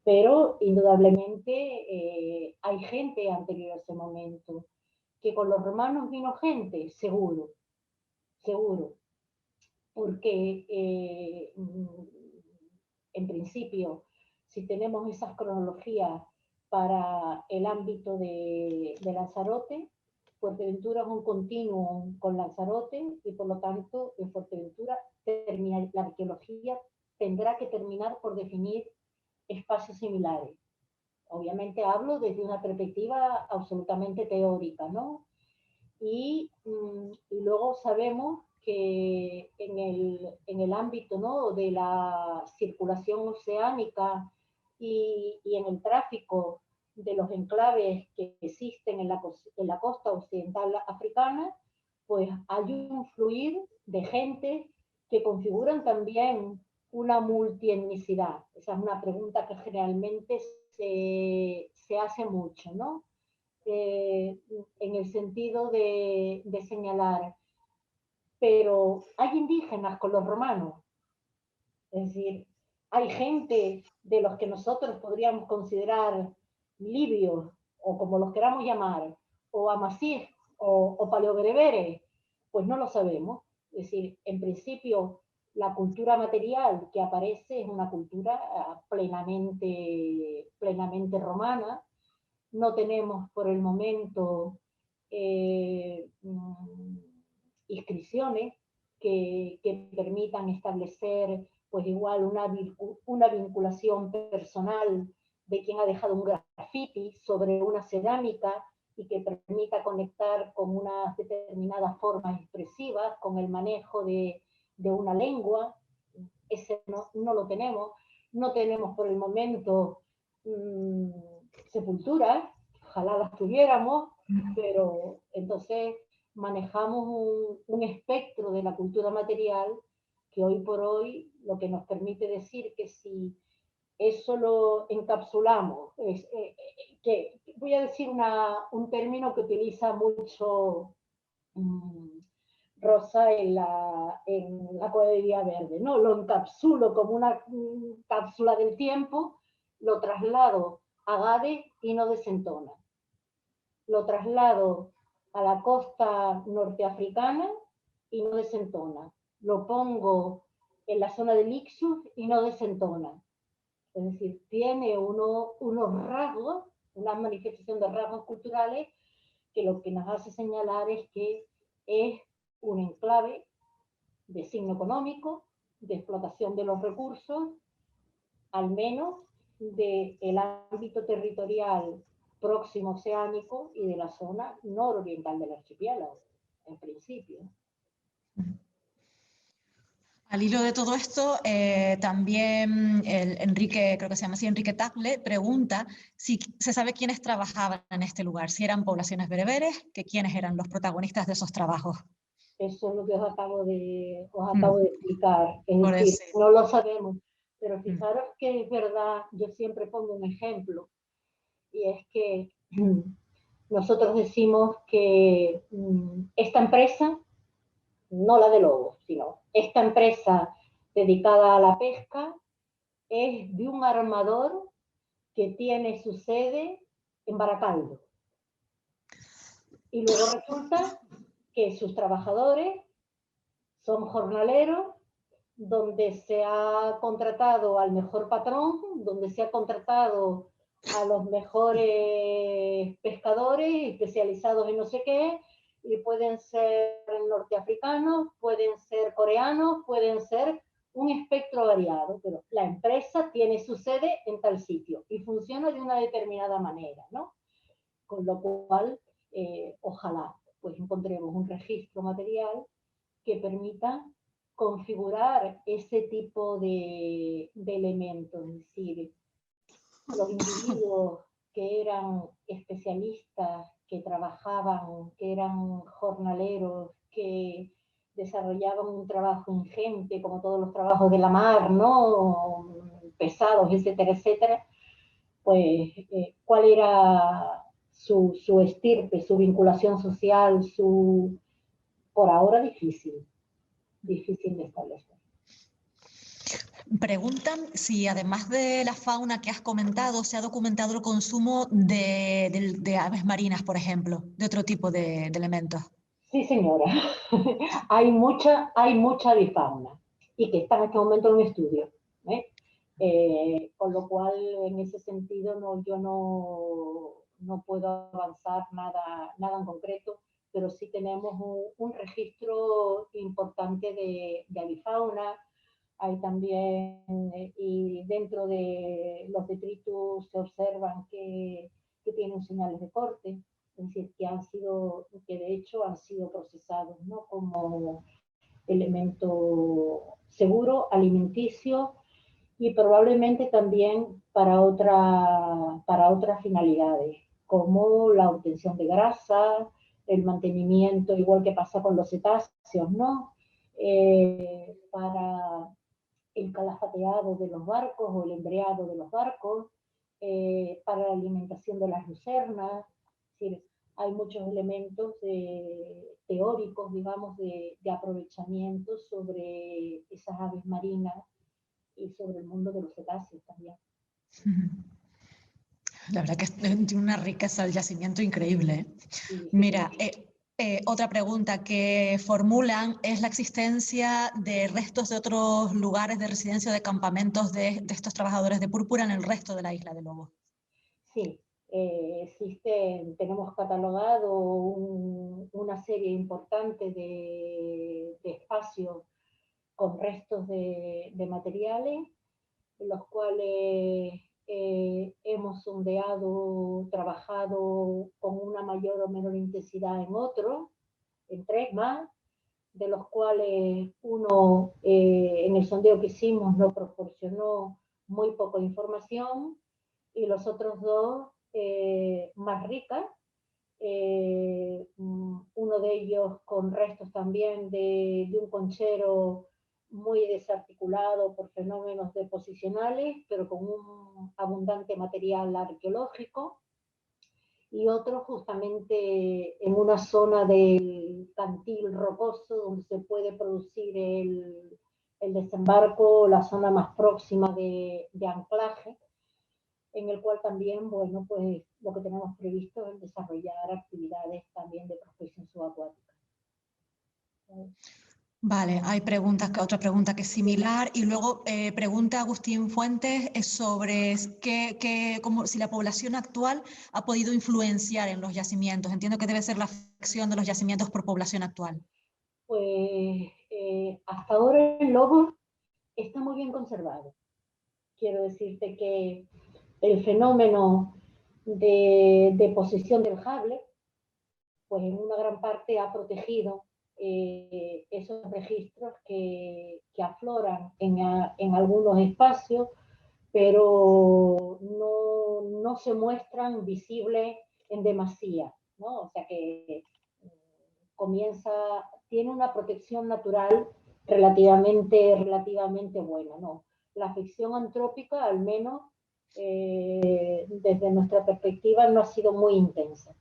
B: Pero indudablemente hay gente anterior a ese momento. Que con los romanos vino gente, seguro, seguro, porque en principio, si tenemos esas cronologías para el ámbito de Lanzarote, Fuerteventura es un continuum con Lanzarote y por lo tanto en Fuerteventura la arqueología tendrá que terminar por definir espacios similares. Obviamente hablo desde una perspectiva absolutamente teórica, ¿no? Y luego sabemos que en el ámbito, ¿no?, de la circulación oceánica y en el tráfico de los enclaves que existen en la costa occidental africana, pues hay un fluir de gente que configuran también una multietnicidad. Esa es una pregunta que generalmente se hace mucho, ¿no? En el sentido de señalar, pero hay indígenas con los romanos, es decir, hay gente de los que nosotros podríamos considerar libios, o como los queramos llamar, o amasís, o paleobereberes, pues no lo sabemos. Es decir, en principio, la cultura material que aparece es una cultura plenamente romana. No tenemos por el momento inscripciones que permitan establecer pues igual una vinculación personal de quien ha dejado un graffiti sobre una cerámica y que permita conectar con unas determinadas formas expresivas, con el manejo de una lengua. Ese no lo tenemos. No tenemos por el momento sepulturas, ojalá las tuviéramos, pero entonces manejamos un espectro de la cultura material que hoy por hoy lo que nos permite decir que si eso lo encapsulamos, que voy a decir un término que utiliza mucho Rosa en la Codería Verde, ¿no? Lo encapsulo como una cápsula del tiempo, lo traslado a Gade y no desentona. Lo traslado a la costa norteafricana y no desentona. Lo pongo en la zona del Ixus y no desentona. Es decir, tiene unos rasgos, una manifestación de rasgos culturales que lo que nos hace señalar es que es un enclave de signo económico, de explotación de los recursos, al menos del ámbito territorial próximo oceánico y de la zona nororiental del archipiélago, en principio.
C: Al hilo de todo esto, también Enrique, creo que se llama así, Enrique Tagle, pregunta si se sabe quiénes trabajaban en este lugar, si eran poblaciones bereberes, que quiénes eran los protagonistas de esos trabajos.
B: Eso es lo que os acabo de explicar, es
C: Por
B: decir,
C: eso.
B: no lo sabemos, pero fijaros que es verdad, yo siempre pongo un ejemplo, y es que nosotros decimos que esta empresa, no la de Lobos, sino esta empresa dedicada a la pesca, es de un armador que tiene su sede en Baracaldo. Y luego resulta que sus trabajadores son jornaleros donde se ha contratado al mejor patrón, donde se ha contratado a los mejores pescadores especializados en no sé qué, y pueden ser norteafricanos, pueden ser coreanos, pueden ser un espectro variado, pero la empresa tiene su sede en tal sitio y funciona de una determinada manera, ¿no? Con lo cual, ojalá pues encontremos un registro material que permita configurar ese tipo de elementos, es decir, los individuos que eran especialistas, que trabajaban, que eran jornaleros, que desarrollaban un trabajo ingente, como todos los trabajos de la mar, ¿no? Pesados, etcétera, etcétera, pues cuál era su estirpe, su vinculación social, por ahora difícil de establecer.
C: Preguntan si además de la fauna que has comentado, se ha documentado el consumo de aves marinas, por ejemplo, de otro tipo de elementos.
B: Sí, señora. hay mucha avifauna y que está en este momento en un estudio. Con lo cual, en ese sentido, yo no puedo avanzar nada en concreto, pero sí tenemos un registro importante de avifauna. Hay también, y dentro de los detritus se observan que tienen señales de corte, es decir, que de hecho han sido procesados, ¿no? Como elemento seguro, alimenticio, y probablemente también para otras finalidades, como la obtención de grasa, el mantenimiento, igual que pasa con los cetáceos, ¿no? Para el calafateado de los barcos o el embreado de los barcos, para la alimentación de las lucernas. Es decir, hay muchos elementos teóricos, digamos, de aprovechamiento sobre esas aves marinas y sobre el mundo de los cetáceos también.
C: La verdad que tiene una riqueza el yacimiento increíble.
B: Sí,
C: Mira, otra pregunta que formulan es la existencia de restos de otros lugares de residencia o de campamentos de estos trabajadores de púrpura en el resto de la isla de Lobos.
B: Sí, tenemos catalogado una serie importante de espacios con restos de materiales, los cuales hemos sondeado, trabajado con una mayor o menor intensidad en 3 más, de los cuales uno en el sondeo que hicimos nos proporcionó muy poca información y los otros 2 más ricas. Uno de ellos con restos también de un conchero muy desarticulado por fenómenos deposicionales, pero con un abundante material arqueológico, y otro justamente en una zona del cantil rocoso donde se puede producir el desembarco, la zona más próxima de anclaje, en el cual también, bueno, pues lo que tenemos previsto es desarrollar actividades también de prospección subacuática.
C: Vale, hay otra pregunta que es similar, y luego pregunta Agustín Fuentes sobre si la población actual ha podido influenciar en los yacimientos. Entiendo que debe ser la afección de los yacimientos por población actual.
B: Pues hasta ahora el Lobos está muy bien conservado. Quiero decirte que el fenómeno de deposición del Hable, pues en una gran parte ha protegido esos registros que afloran en algunos espacios, pero no se muestran visibles en demasía, ¿no? O sea que tiene una protección natural relativamente buena, ¿no? La afección antrópica, al menos desde nuestra perspectiva, no ha sido muy intensa.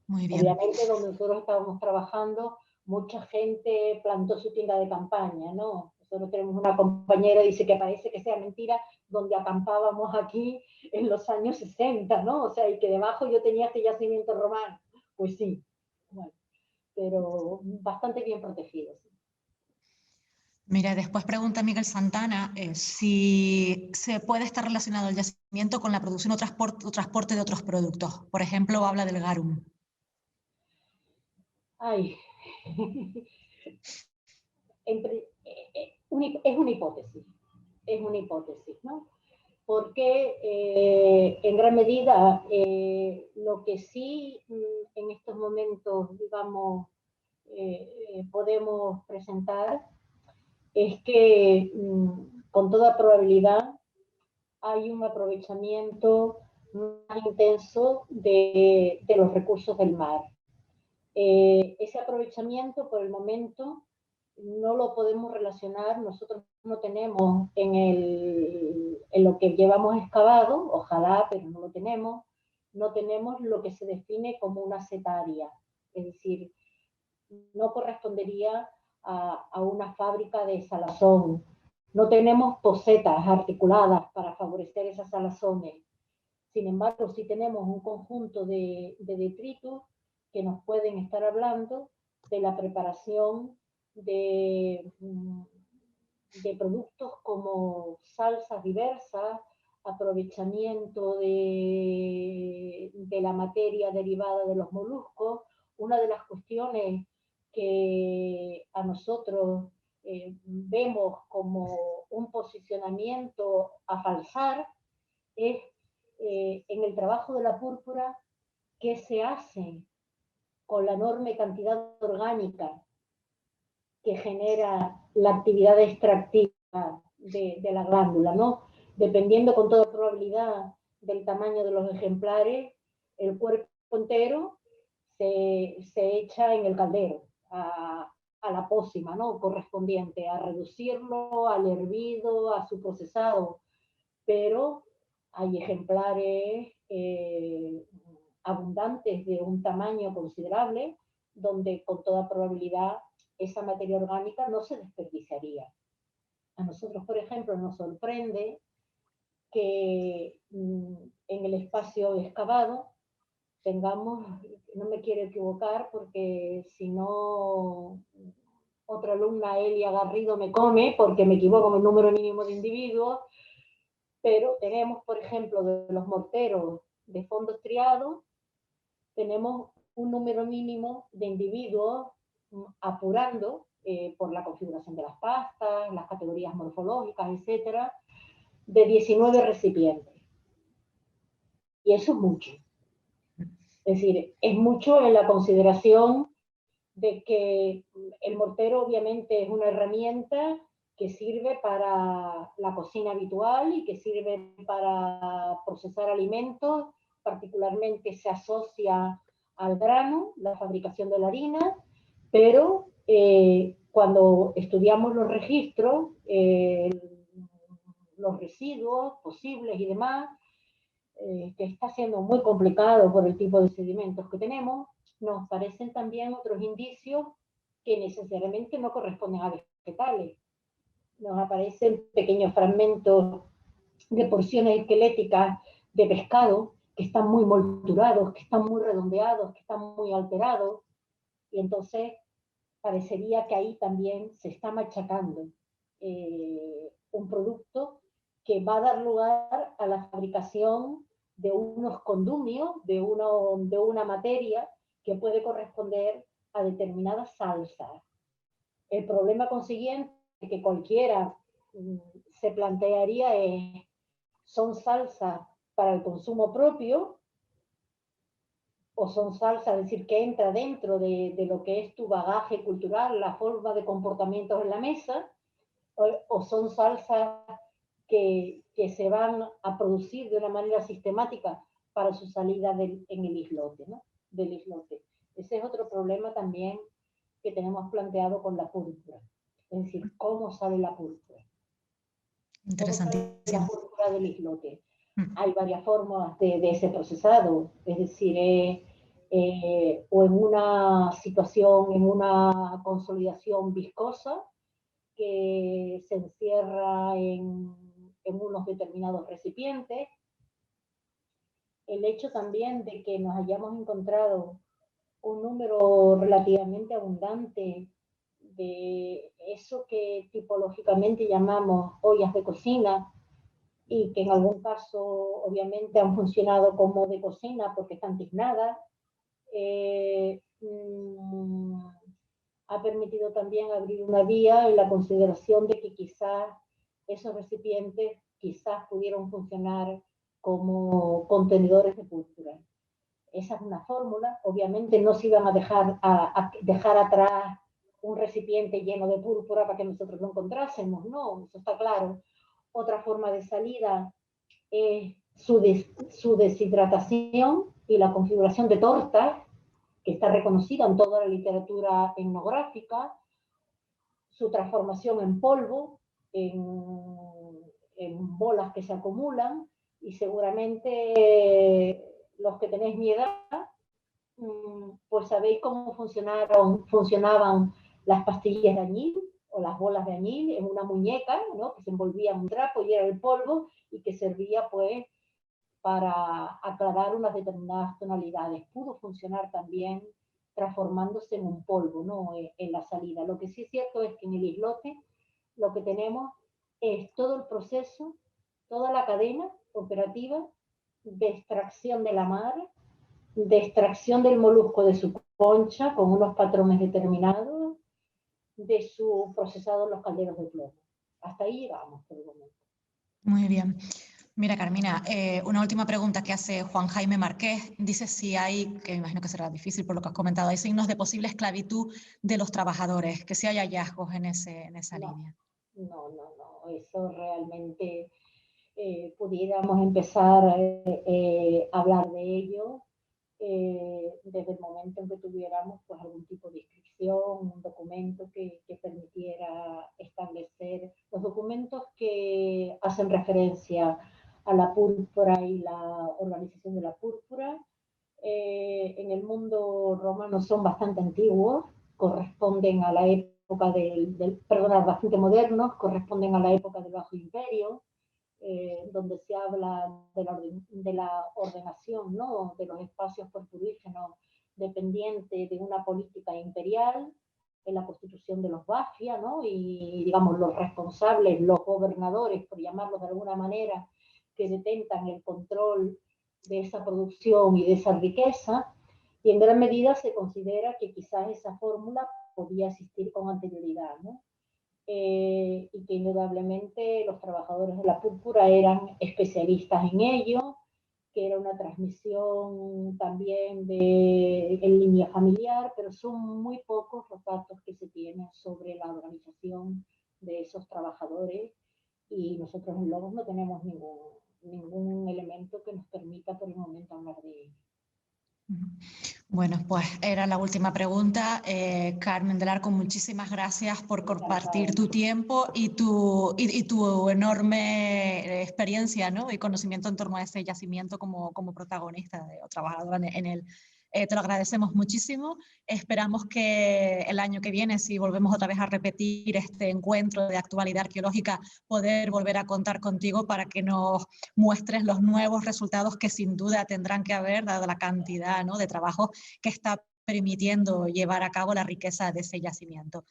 C: Muy bien.
B: Obviamente, donde nosotros estábamos trabajando, mucha gente plantó su tienda de campaña, ¿no? Nosotros tenemos una compañera, dice que parece que sea mentira, donde acampábamos aquí en los años 60, ¿no? O sea, y que debajo yo tenía este yacimiento romano. Pues sí, bueno, pero bastante bien protegido. Sí.
C: Mira, después pregunta Miguel Santana si se puede estar relacionado el yacimiento con la producción o transporte de otros productos. Por ejemplo, habla del garum.
B: Ay, es una hipótesis, ¿no? Porque en gran medida lo que sí en estos momentos, digamos, podemos presentar es que con toda probabilidad hay un aprovechamiento más intenso de los recursos del mar. Ese aprovechamiento por el momento no lo podemos relacionar, nosotros no tenemos en lo que llevamos excavado, ojalá, pero no lo tenemos, no tenemos lo que se define como una setaria, es decir, no correspondería a una fábrica de salazón, no tenemos posetas articuladas para favorecer esas salazones, sin embargo, sí tenemos un conjunto de detritus que nos pueden estar hablando de la preparación de productos como salsas diversas, aprovechamiento de la materia derivada de los moluscos. Una de las cuestiones que a nosotros vemos como un posicionamiento a falsar es en el trabajo de la púrpura qué se hace con la enorme cantidad orgánica que genera la actividad extractiva de la glándula, ¿no? Dependiendo con toda probabilidad del tamaño de los ejemplares, el cuerpo entero se echa en el caldero, a la pócima, ¿no? Correspondiente, a reducirlo, al hervido, a su procesado, pero hay ejemplares abundantes de un tamaño considerable donde con toda probabilidad esa materia orgánica no se desperdiciaría. A nosotros, por ejemplo, nos sorprende que en el espacio excavado tengamos, no me quiero equivocar porque si no otra alumna, Elia Garrido, me come porque me equivoco en el número mínimo de individuos, pero tenemos, por ejemplo, de los morteros de fondo estriado, tenemos un número mínimo de individuos apurando por la configuración de las pastas, las categorías morfológicas, etcétera, de 19 recipientes. Y eso es mucho. Es decir, es mucho en la consideración de que el mortero obviamente es una herramienta que sirve para la cocina habitual y que sirve para procesar alimentos, particularmente se asocia al grano, la fabricación de la harina, pero cuando estudiamos los registros, los residuos posibles y demás, que está siendo muy complicado por el tipo de sedimentos que tenemos, nos parecen también otros indicios que necesariamente no corresponden a vegetales. Nos aparecen pequeños fragmentos de porciones esqueléticas de pescado que están muy molturados, que están muy redondeados, que están muy alterados, y entonces parecería que ahí también se está machacando un producto que va a dar lugar a la fabricación de unos condumios, de una materia que puede corresponder a determinadas salsas. El problema consiguiente que cualquiera se plantearía es, ¿son salsas para el consumo propio o son salsas, es decir, que entra dentro de lo que es tu bagaje cultural, la forma de comportamientos en la mesa, o son salsas que se van a producir de una manera sistemática para su salida en el islote, ¿no? Del islote. Ese es otro problema también que tenemos planteado con la púrpura. Es decir, ¿cómo sale la púrpura?
C: Interesantísimo.
B: ¿Cómo sale la púrpura del islote? Hay varias formas de ese procesado, es decir, o en una situación, en una consolidación viscosa que se encierra en unos determinados recipientes. El hecho también de que nos hayamos encontrado un número relativamente abundante de eso que tipológicamente llamamos ollas de cocina, y que en algún caso obviamente han funcionado como de cocina porque están tiznadas, ha permitido también abrir una vía en la consideración de que quizás esos recipientes quizás pudieron funcionar como contenedores de púrpura. Esa es una fórmula. Obviamente no se iban a dejar atrás un recipiente lleno de púrpura para que nosotros lo encontrásemos, no, eso está claro. Otra forma de salida es su deshidratación y la configuración de tortas, que está reconocida en toda la literatura etnográfica, su transformación en polvo, en bolas que se acumulan, y seguramente los que tenéis mi edad, pues sabéis cómo funcionaban las pastillas de añil o las bolas de añil en una muñeca, ¿no? Que se envolvía en un trapo y era el polvo, y que servía pues para aclarar unas determinadas tonalidades. Pudo funcionar también transformándose en un polvo, ¿no? En la salida. Lo que sí es cierto es que en el islote lo que tenemos es todo el proceso, toda la cadena operativa de extracción de la mar, de extracción del molusco de su concha con unos patrones determinados, de su procesado en los calderos de plomo. Hasta ahí llegamos por el momento.
C: Muy bien. Mira, Carmina, una última pregunta que hace Juan Jaime Márquez. Dice si hay, que me imagino que será difícil por lo que has comentado, hay signos de posible esclavitud de los trabajadores, que si hay hallazgos en esa línea.
B: No, eso realmente pudiéramos empezar a hablar de ello desde el momento en que tuviéramos pues algún tipo de inscripción, un documento que permitiera establecer los documentos que hacen referencia a la púrpura y la organización de la púrpura. En el mundo romano son bastante antiguos, corresponden a la época bastante modernos, corresponden a la época del Bajo Imperio, donde se habla de la ordenación, ¿no? De los espacios porturígenos dependientes de una política imperial, en la constitución de los Bafia, ¿no? Y digamos los responsables, los gobernadores, por llamarlos de alguna manera, que detentan el control de esa producción y de esa riqueza, y en gran medida se considera que quizás esa fórmula podía existir con anterioridad, ¿no? Y que indudablemente los trabajadores de la púrpura eran especialistas en ello, que era una transmisión también en línea familiar, pero son muy pocos los datos que se tienen sobre la organización de esos trabajadores, y nosotros en Lobos no tenemos ningún elemento que nos permita por el momento hablar de ello.
C: Bueno, pues era la última pregunta. Carmen del Arco, muchísimas gracias por compartir tu tiempo y tu enorme experiencia, ¿no? Y conocimiento en torno a ese yacimiento como protagonista o trabajadora en él. Te lo agradecemos muchísimo. Esperamos que el año que viene, si volvemos otra vez a repetir este encuentro de actualidad arqueológica, poder volver a contar contigo para que nos muestres los nuevos resultados que sin duda tendrán que haber, dada la cantidad, ¿no?, de trabajo que está permitiendo llevar a cabo la riqueza de ese yacimiento.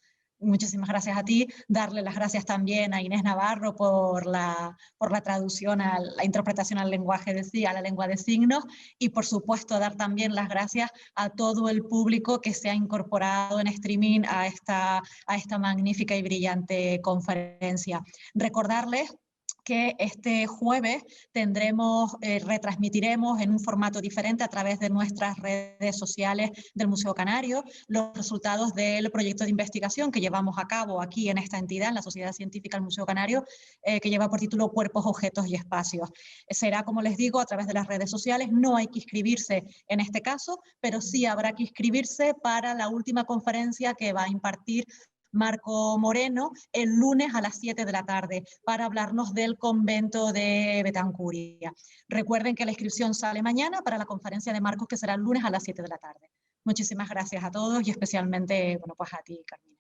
C: Muchísimas gracias a ti. Darle las gracias también a Inés Navarro por la traducción, la interpretación al lenguaje a la lengua de signos, y por supuesto dar también las gracias a todo el público que se ha incorporado en streaming a esta magnífica y brillante conferencia. Recordarles que este jueves retransmitiremos en un formato diferente a través de nuestras redes sociales del Museo Canario los resultados del proyecto de investigación que llevamos a cabo aquí en esta entidad, en la Sociedad Científica del Museo Canario, que lleva por título Cuerpos, Objetos y Espacios. Será, como les digo, a través de las redes sociales. No hay que inscribirse en este caso, pero sí habrá que inscribirse para la última conferencia que va a impartir Marco Moreno el lunes a las 7 de la tarde para hablarnos del convento de Betancuria. Recuerden que la inscripción sale mañana para la conferencia de Marcos, que será el lunes a las 7 de la tarde. Muchísimas gracias a todos y especialmente, bueno, pues a ti, Carmina.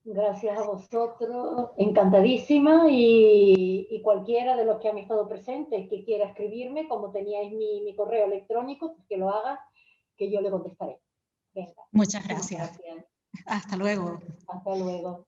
B: Gracias a vosotros, encantadísima, y cualquiera de los que han estado presentes que quiera escribirme, como teníais mi correo electrónico, pues que lo haga, que yo le contestaré. Venga.
C: Muchas gracias. Hasta luego.
B: Hasta luego.